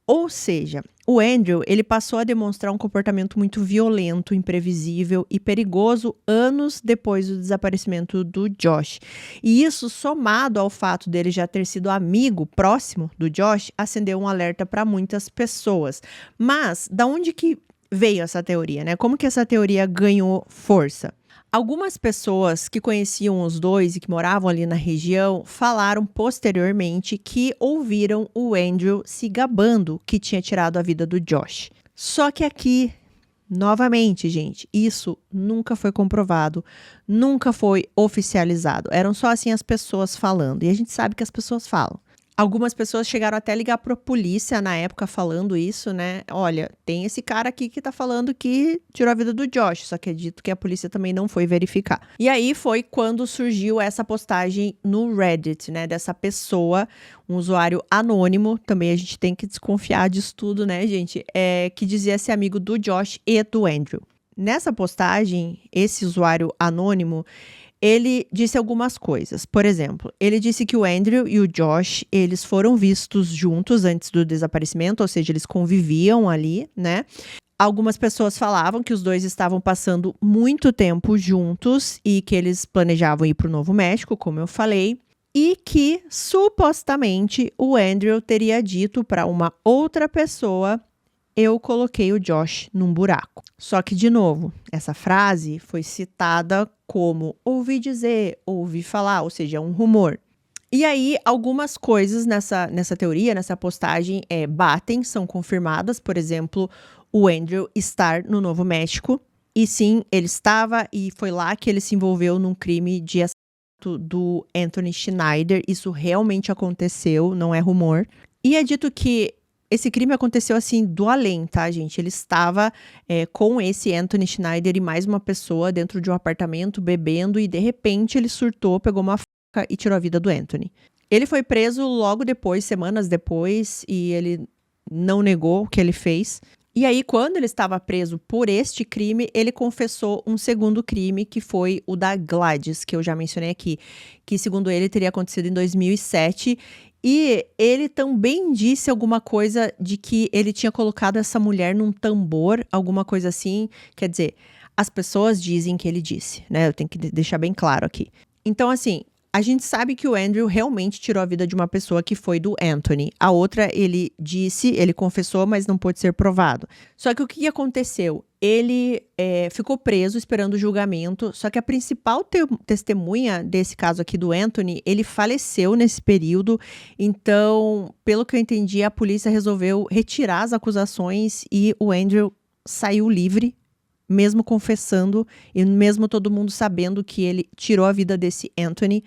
Ou seja, o Andrew, ele passou a demonstrar um comportamento muito violento, imprevisível e perigoso anos depois do desaparecimento do Josh. E isso, somado ao fato dele já ter sido amigo próximo do Josh, acendeu um alerta para muitas pessoas. Mas, da onde que veio essa teoria, né? Como que essa teoria ganhou força? Algumas pessoas que conheciam os dois e que moravam ali na região falaram posteriormente que ouviram o Andrew se gabando que tinha tirado a vida do Josh. Só que aqui, novamente, gente, isso nunca foi comprovado, nunca foi oficializado. Eram só assim as pessoas falando, e a gente sabe que as pessoas falam. Algumas pessoas chegaram até a ligar para a polícia na época falando isso, né? Olha, tem esse cara aqui que tá falando que tirou a vida do Josh, só que é dito que a polícia também não foi verificar. E aí foi quando surgiu essa postagem no Reddit, né? Dessa pessoa, um usuário anônimo, também a gente tem que desconfiar disso tudo, né, gente? Que dizia ser amigo do Josh e do Andrew. Nessa postagem, esse usuário anônimo, ele disse algumas coisas. Por exemplo, ele disse que o Andrew e o Josh, eles foram vistos juntos antes do desaparecimento, ou seja, eles conviviam ali, né? Algumas pessoas falavam que os dois estavam passando muito tempo juntos e que eles planejavam ir para o Novo México, como eu falei, e que supostamente o Andrew teria dito para uma outra pessoa: eu coloquei o Josh num buraco. Só que, de novo, essa frase foi citada como ouvi dizer, ouvi falar, ou seja, é um rumor. E aí, algumas coisas nessa teoria, nessa postagem, batem, são confirmadas. Por exemplo, o Andrew estar no Novo México. E sim, ele estava, e foi lá que ele se envolveu num crime de assassinato do Anthony Schneider. Isso realmente aconteceu, não é rumor. E é dito que esse crime aconteceu assim do além, tá, gente? Ele estava com esse Anthony Schneider e mais uma pessoa dentro de um apartamento bebendo, e de repente ele surtou, pegou uma faca e tirou a vida do Anthony. Ele foi preso logo depois, semanas depois, e ele não negou o que ele fez. E aí, quando ele estava preso por este crime, ele confessou um segundo crime, que foi o da Gladys, que eu já mencionei aqui, que segundo ele teria acontecido em 2007. E ele também disse alguma coisa de que ele tinha colocado essa mulher num tambor, alguma coisa assim. Quer dizer, as pessoas dizem que ele disse, né? Eu tenho que deixar bem claro aqui. Então, assim, a gente sabe que o Andrew realmente tirou a vida de uma pessoa, que foi do Anthony. A outra, ele disse, ele confessou, mas não pôde ser provado. Só que o que aconteceu? Ele ficou preso esperando o julgamento, só que a principal testemunha desse caso aqui do Anthony, ele faleceu nesse período. Então, pelo que eu entendi, a polícia resolveu retirar as acusações e o Andrew saiu livre, mesmo confessando e mesmo todo mundo sabendo que ele tirou a vida desse Anthony.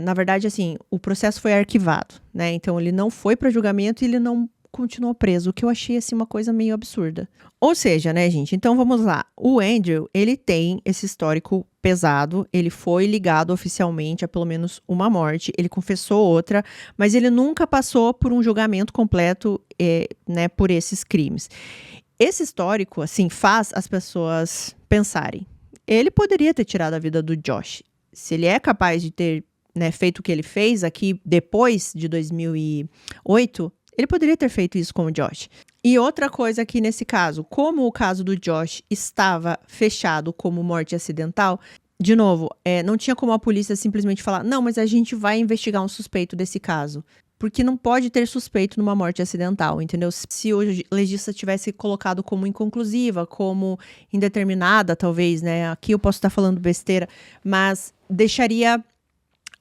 Na verdade, assim, o processo foi arquivado, né? Então, ele não foi para julgamento e ele não continuou preso, o que eu achei, assim, uma coisa meio absurda. Ou seja, né, gente? Então, vamos lá. O Andrew, ele tem esse histórico pesado, ele foi ligado oficialmente a pelo menos uma morte, ele confessou outra, mas ele nunca passou por um julgamento completo, né, por esses crimes. Esse histórico, assim, faz as pessoas pensarem. Ele poderia ter tirado a vida do Josh. Se ele é capaz de ter, né, feito o que ele fez aqui depois de 2008, ele poderia ter feito isso com o Josh. E outra coisa aqui nesse caso, como o caso do Josh estava fechado como morte acidental, de novo, não tinha como a polícia simplesmente falar: não, mas a gente vai investigar um suspeito desse caso. porque não pode ter suspeito numa morte acidental, entendeu? Se o legista tivesse colocado como inconclusiva, como indeterminada, talvez, né? Aqui eu posso estar falando besteira, mas deixaria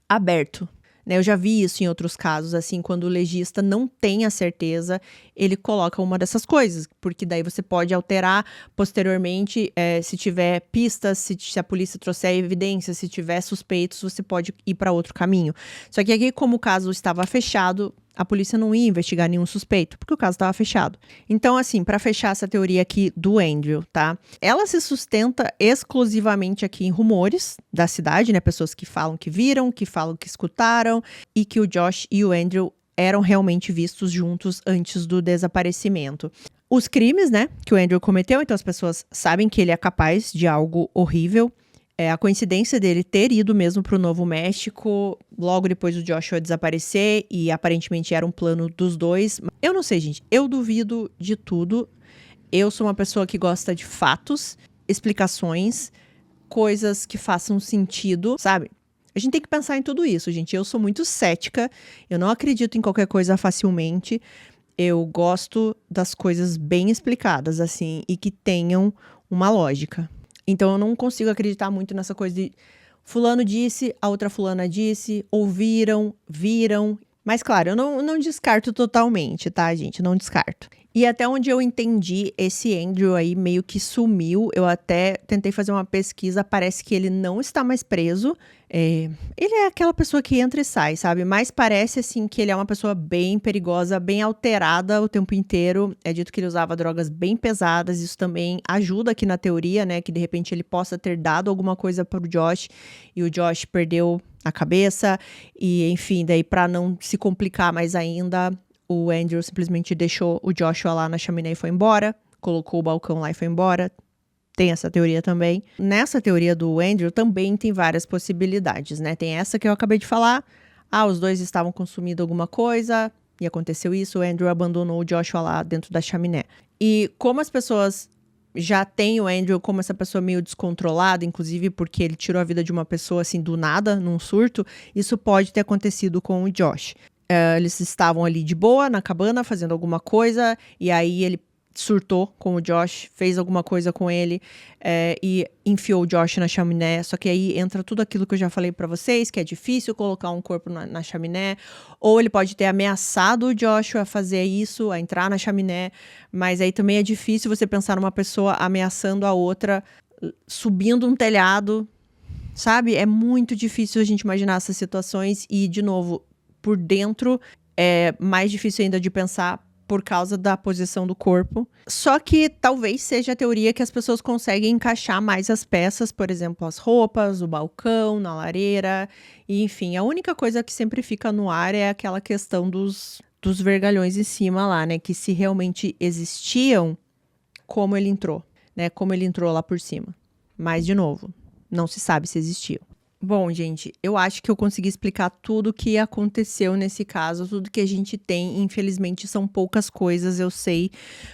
aberto, né? Eu já vi isso em outros casos, assim, quando o legista não tem a certeza, ele coloca uma dessas coisas, porque daí você pode alterar posteriormente, se tiver pistas, se a polícia trouxer evidências, se tiver suspeitos, você pode ir para outro caminho. Só que aqui, como o caso estava fechado, a polícia não ia investigar nenhum suspeito, porque o caso estava fechado. Então, assim, para fechar essa teoria aqui do Andrew, tá? Ela se sustenta exclusivamente aqui em rumores da cidade, né? Pessoas que falam que viram, que falam que escutaram, e que o Josh e o Andrew eram realmente vistos juntos antes do desaparecimento. Os crimes, né, que o Andrew cometeu, então as pessoas sabem que ele é capaz de algo horrível. A coincidência dele ter ido mesmo para o Novo México logo depois do Joshua desaparecer, e aparentemente era um plano dos dois. Eu não sei, gente, eu duvido de tudo. Eu sou uma pessoa que gosta de fatos, explicações, coisas que façam sentido, sabe? A gente tem que pensar em tudo isso, gente. Eu sou muito cética, eu não acredito em qualquer coisa facilmente. Eu gosto das coisas bem explicadas, assim, e que tenham uma lógica. Então, eu não consigo acreditar muito nessa coisa de fulano disse, a outra fulana disse, ouviram, viram. Mas, claro, eu não descarto totalmente, tá, gente? Não descarto. E até onde eu entendi, esse Andrew aí meio que sumiu. Eu até tentei fazer uma pesquisa, parece que ele não está mais preso. Ele é aquela pessoa que entra e sai, sabe? Mas parece, assim, que ele é uma pessoa bem perigosa, bem alterada o tempo inteiro. É dito que ele usava drogas bem pesadas. Isso também ajuda aqui na teoria, né? Que, de repente, ele possa ter dado alguma coisa para o Josh e o Josh perdeu a cabeça. E, enfim, daí para não se complicar mais ainda, o Andrew simplesmente deixou o Joshua lá na chaminé e foi embora. Colocou o balcão lá e foi embora. Tem essa teoria também. Nessa teoria do Andrew também tem várias possibilidades, né? Tem essa que eu acabei de falar. Os dois estavam consumindo alguma coisa e aconteceu isso. O Andrew abandonou o Joshua lá dentro da chaminé. E como as pessoas já têm o Andrew como essa pessoa meio descontrolada, inclusive porque ele tirou a vida de uma pessoa assim do nada, num surto, isso pode ter acontecido com o Josh. Eles estavam ali de boa na cabana fazendo alguma coisa e aí ele surtou com o Josh, fez alguma coisa com ele e enfiou o Josh na chaminé. Só que aí entra tudo aquilo que eu já falei pra vocês, que é difícil colocar um corpo na chaminé. Ou ele pode ter ameaçado o Joshua a fazer isso, a entrar na chaminé. Mas aí também é difícil você pensar numa pessoa ameaçando a outra, subindo um telhado, sabe? É muito difícil a gente imaginar essas situações e, de novo, por dentro é mais difícil ainda de pensar por causa da posição do corpo. Só que talvez seja a teoria que as pessoas conseguem encaixar mais as peças, por exemplo, as roupas, o balcão, na lareira, e enfim, a única coisa que sempre fica no ar é aquela questão dos vergalhões em cima lá, né, que se realmente existiam, como ele entrou, né, como ele entrou lá por cima. Mas, de novo, não se sabe se existiam. Bom, gente, eu acho que eu consegui explicar tudo o que aconteceu nesse caso, tudo que a gente tem. Infelizmente, são poucas coisas, eu sei,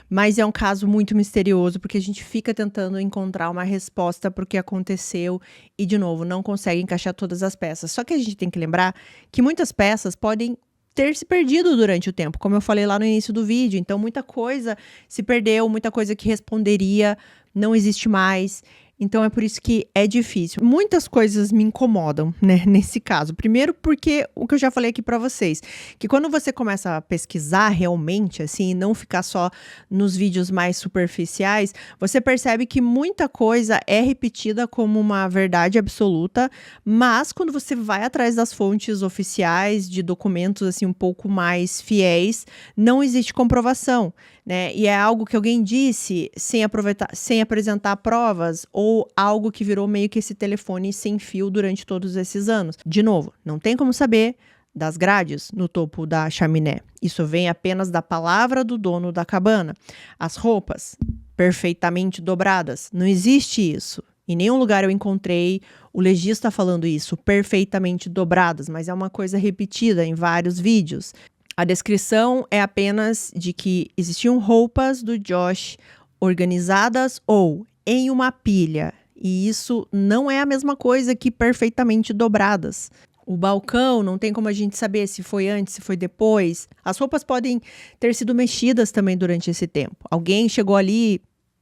mas é um caso muito misterioso, porque a gente fica tentando encontrar uma resposta para o que aconteceu e, de novo, não consegue encaixar todas as peças. Só que a gente tem que lembrar que muitas peças podem ter se perdido durante o tempo, como eu falei lá no início do vídeo. Então, muita coisa se perdeu, muita coisa que responderia não existe mais. Então, é por isso que é difícil. Muitas coisas me incomodam, né, nesse caso. Primeiro porque, o que eu já falei aqui pra vocês, que quando você começa a pesquisar realmente, assim, e não ficar só nos vídeos mais superficiais, você percebe que muita coisa é repetida como uma verdade absoluta, mas quando você vai atrás das fontes oficiais, de documentos, assim, um pouco mais fiéis, não existe comprovação, né? E é algo que alguém disse sem apresentar provas, ou algo que virou meio que esse telefone sem fio durante todos esses anos. De novo, não tem como saber das grades no topo da chaminé. Isso vem apenas da palavra do dono da cabana. As roupas, perfeitamente dobradas. Não existe isso. Em nenhum lugar eu encontrei o legista falando isso, perfeitamente dobradas, mas é uma coisa repetida em vários vídeos. A descrição é apenas de que existiam roupas do Josh organizadas ou em uma pilha. E isso não é a mesma coisa que perfeitamente dobradas. O balcão, não tem como a gente saber se foi antes, se foi depois. As roupas podem ter sido mexidas também durante esse tempo. Alguém chegou ali,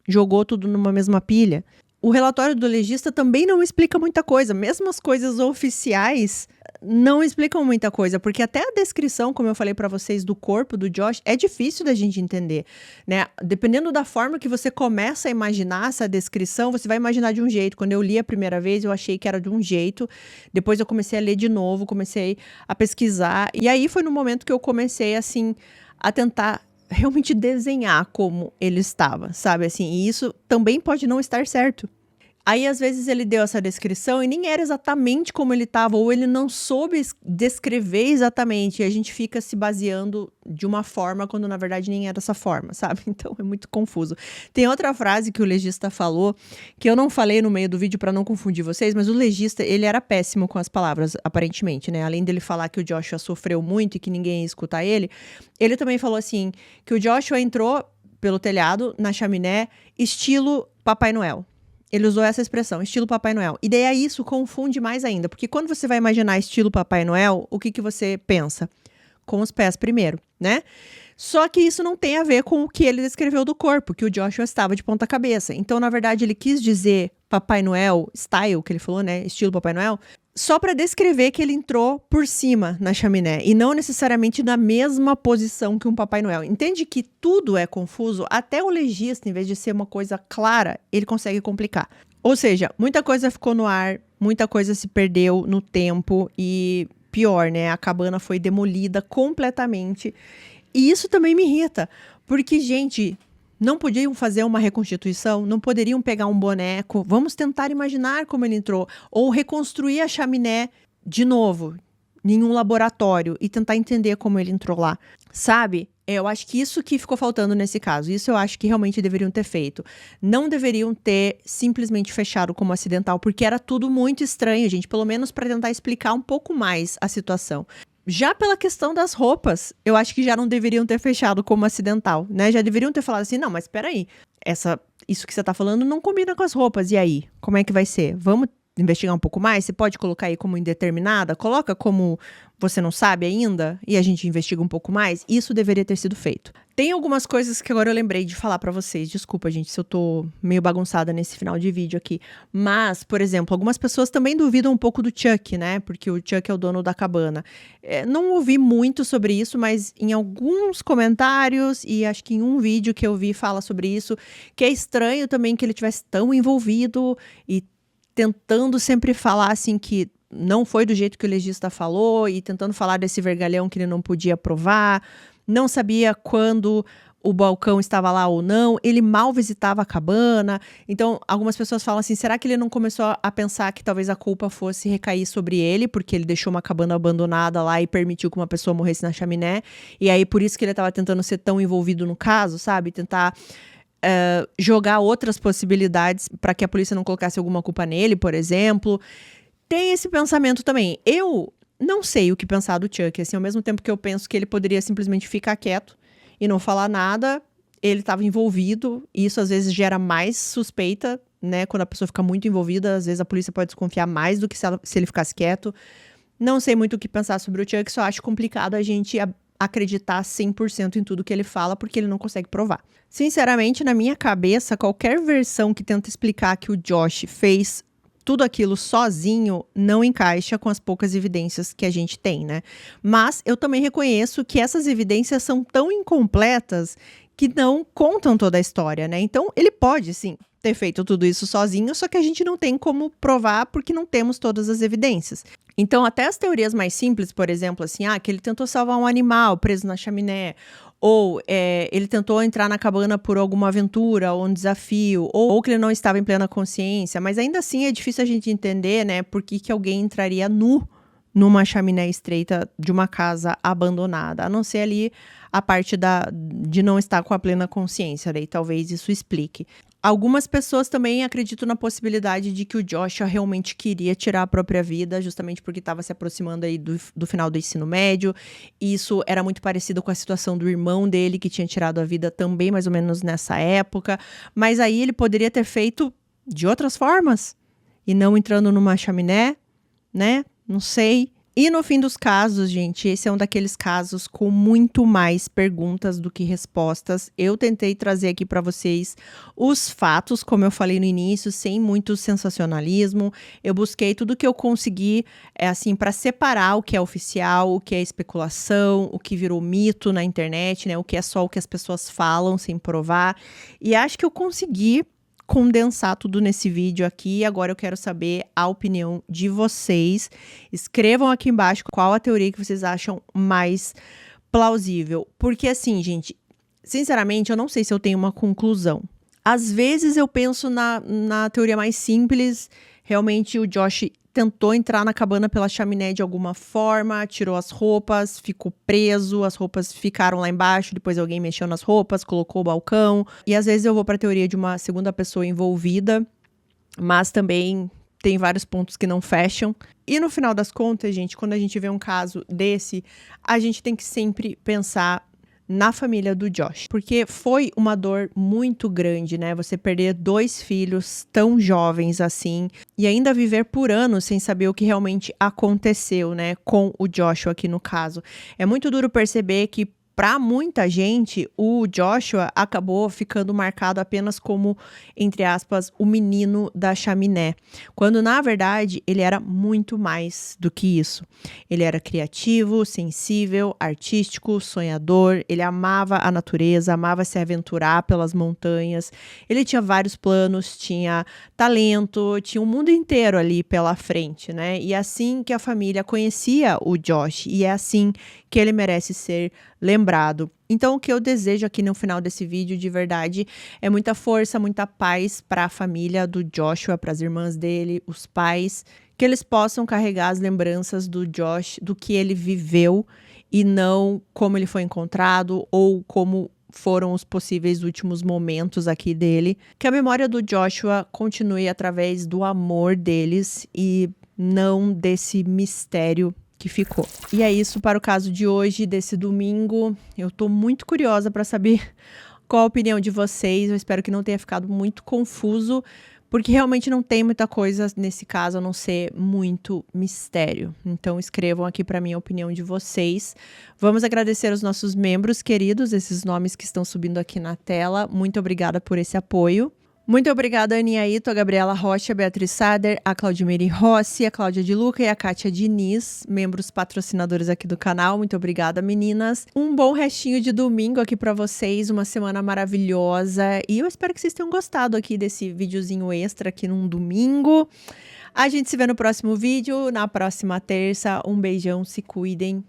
jogou tudo numa mesma pilha. O relatório do legista também não explica muita coisa. Mesmo as coisas oficiais não explicam muita coisa, porque até a descrição, como eu falei pra vocês, do corpo do Josh, é difícil da gente entender, né? Dependendo da forma que você começa a imaginar essa descrição, você vai imaginar de um jeito. Quando eu li a primeira vez, eu achei que era de um jeito. Depois eu comecei a ler de novo, comecei a pesquisar. E aí foi no momento que eu comecei, assim, a tentar realmente desenhar como ele estava, sabe? Assim, e isso também pode não estar certo. Aí, às vezes, ele deu essa descrição e nem era exatamente como ele estava, ou ele não soube descrever exatamente, e a gente fica se baseando de uma forma, quando na verdade nem era dessa forma, sabe? Então, é muito confuso. Tem outra frase que o legista falou, que eu não falei no meio do vídeo para não confundir vocês, mas o legista, ele era péssimo com as palavras, aparentemente, né? Além dele falar que o Joshua sofreu muito e que ninguém ia escutar ele também falou assim, que o Joshua entrou pelo telhado, na chaminé, estilo Papai Noel. Ele usou essa expressão, estilo Papai Noel. E daí isso confunde mais ainda, porque quando você vai imaginar estilo Papai Noel, o que você pensa? Com os pés primeiro, né? Só que isso não tem a ver com o que ele descreveu do corpo, que o Joshua estava de ponta cabeça. Então, na verdade, ele quis dizer Papai Noel, style, que ele falou, né? Estilo Papai Noel, só para descrever que ele entrou por cima na chaminé e não necessariamente na mesma posição que um Papai Noel. Entende que tudo é confuso? Até o legista, em vez de ser uma coisa clara, ele consegue complicar. Ou seja, muita coisa ficou no ar, muita coisa se perdeu no tempo e pior, né? A cabana foi demolida completamente. E isso também me irrita, porque, gente, não podiam fazer uma reconstituição, não poderiam pegar um boneco, vamos tentar imaginar como ele entrou, ou reconstruir a chaminé de novo, em um laboratório, e tentar entender como ele entrou lá, sabe? Eu acho que isso que ficou faltando nesse caso, isso eu acho que realmente deveriam ter feito. Não deveriam ter simplesmente fechado como acidental, porque era tudo muito estranho, gente, pelo menos para tentar explicar um pouco mais a situação. Já pela questão das roupas, eu acho que já não deveriam ter fechado como acidental, né? Já deveriam ter falado assim, não, mas peraí, isso que você tá falando não combina com as roupas, e aí? Como é que vai ser? Vamos investigar um pouco mais? Você pode colocar aí como indeterminada? Coloca como você não sabe ainda e a gente investiga um pouco mais? Isso deveria ter sido feito. Tem algumas coisas que agora eu lembrei de falar pra vocês. Desculpa, gente, se eu tô meio bagunçada nesse final de vídeo aqui. Mas, por exemplo, algumas pessoas também duvidam um pouco do Chuck, né? Porque o Chuck é o dono da cabana. Não ouvi muito sobre isso, mas em alguns comentários e acho que em um vídeo que eu vi fala sobre isso, que é estranho também que ele tivesse tão envolvido e tentando sempre falar assim que não foi do jeito que o legista falou e tentando falar desse vergalhão que ele não podia provar, não sabia quando o balcão estava lá ou não, ele mal visitava a cabana. Então, algumas pessoas falam assim, será que ele não começou a pensar que talvez a culpa fosse recair sobre ele, porque ele deixou uma cabana abandonada lá e permitiu que uma pessoa morresse na chaminé, e aí por isso que ele estava tentando ser tão envolvido no caso, sabe? Tentar jogar outras possibilidades para que a polícia não colocasse alguma culpa nele, por exemplo. Tem esse pensamento também. Eu não sei o que pensar do Chuck, assim, ao mesmo tempo que eu penso que ele poderia simplesmente ficar quieto e não falar nada, ele estava envolvido, e isso às vezes gera mais suspeita, né? Quando a pessoa fica muito envolvida, às vezes a polícia pode desconfiar mais do que se ele ficasse quieto. Não sei muito o que pensar sobre o Chuck, só acho complicado a gente acreditar 100% em tudo que ele fala, porque ele não consegue provar. Sinceramente, na minha cabeça, qualquer versão que tenta explicar que o Josh fez tudo aquilo sozinho não encaixa com as poucas evidências que a gente tem, né? Mas eu também reconheço que essas evidências são tão incompletas que não contam toda a história, né? Então, ele pode, sim, ter feito tudo isso sozinho, só que a gente não tem como provar porque não temos todas as evidências. Então, até as teorias mais simples, por exemplo, assim, que ele tentou salvar um animal preso na chaminé, ou ele tentou entrar na cabana por alguma aventura ou um desafio, ou que ele não estava em plena consciência, mas ainda assim é difícil a gente entender, né, por que alguém entraria nu numa chaminé estreita de uma casa abandonada, a não ser ali a parte de não estar com a plena consciência, daí talvez isso explique. Algumas pessoas também acreditam na possibilidade de que o Joshua realmente queria tirar a própria vida, justamente porque estava se aproximando aí do final do ensino médio. Isso era muito parecido com a situação do irmão dele, que tinha tirado a vida também mais ou menos nessa época. Mas aí ele poderia ter feito de outras formas, e não entrando numa chaminé, né? Não sei. E no fim dos casos, gente, esse é um daqueles casos com muito mais perguntas do que respostas. Eu tentei trazer aqui para vocês os fatos, como eu falei no início, sem muito sensacionalismo. Eu busquei tudo que eu consegui, assim, para separar o que é oficial, o que é especulação, o que virou mito na internet, né? O que é só o que as pessoas falam sem provar. E acho que eu consegui condensar tudo nesse vídeo aqui. Agora eu quero saber a opinião de vocês. Escrevam aqui embaixo qual a teoria que vocês acham mais plausível. Porque assim, gente, sinceramente, eu não sei se eu tenho uma conclusão. Às vezes eu penso na teoria mais simples. Realmente o Josh tentou entrar na cabana pela chaminé de alguma forma, tirou as roupas, ficou preso, as roupas ficaram lá embaixo, depois alguém mexeu nas roupas, colocou o balcão. E às vezes eu vou para a teoria de uma segunda pessoa envolvida, mas também tem vários pontos que não fecham. E no final das contas, gente, quando a gente vê um caso desse, a gente tem que sempre pensar na família do Josh, porque foi uma dor muito grande, né? Você perder 2 filhos tão jovens assim e ainda viver por anos sem saber o que realmente aconteceu, né, com o Joshua aqui no caso. É muito duro perceber que para muita gente, o Joshua acabou ficando marcado apenas como, entre aspas, o menino da chaminé, quando na verdade ele era muito mais do que isso. Ele era criativo, sensível, artístico, sonhador, ele amava a natureza, amava se aventurar pelas montanhas, ele tinha vários planos, tinha talento, tinha o mundo inteiro ali pela frente, né? E é assim que a família conhecia o Josh, e é assim que ele merece ser lembrado. Então, o que eu desejo aqui no final desse vídeo, de verdade, é muita força, muita paz para a família do Joshua, para as irmãs dele, os pais, que eles possam carregar as lembranças do Josh, do que ele viveu e não como ele foi encontrado ou como foram os possíveis últimos momentos aqui dele. Que a memória do Joshua continue através do amor deles e não desse mistério que ficou. E é isso para o caso de hoje, desse domingo. Eu tô muito curiosa para saber qual a opinião de vocês. Eu espero que não tenha ficado muito confuso, porque realmente não tem muita coisa nesse caso, a não ser muito mistério. Então escrevam aqui para mim a opinião de vocês. Vamos agradecer os nossos membros queridos, esses nomes que estão subindo aqui na tela. Muito obrigada por esse apoio. Muito obrigada, Aninha Ito, a Gabriela Rocha, a Beatriz Sader, a Claudimiri Rossi, a Cláudia de Luca e a Kátia Diniz, membros patrocinadores aqui do canal. Muito obrigada, meninas. Um bom restinho de domingo aqui pra vocês, uma semana maravilhosa. E eu espero que vocês tenham gostado aqui desse videozinho extra aqui num domingo. A gente se vê no próximo vídeo, na próxima terça. Um beijão, se cuidem.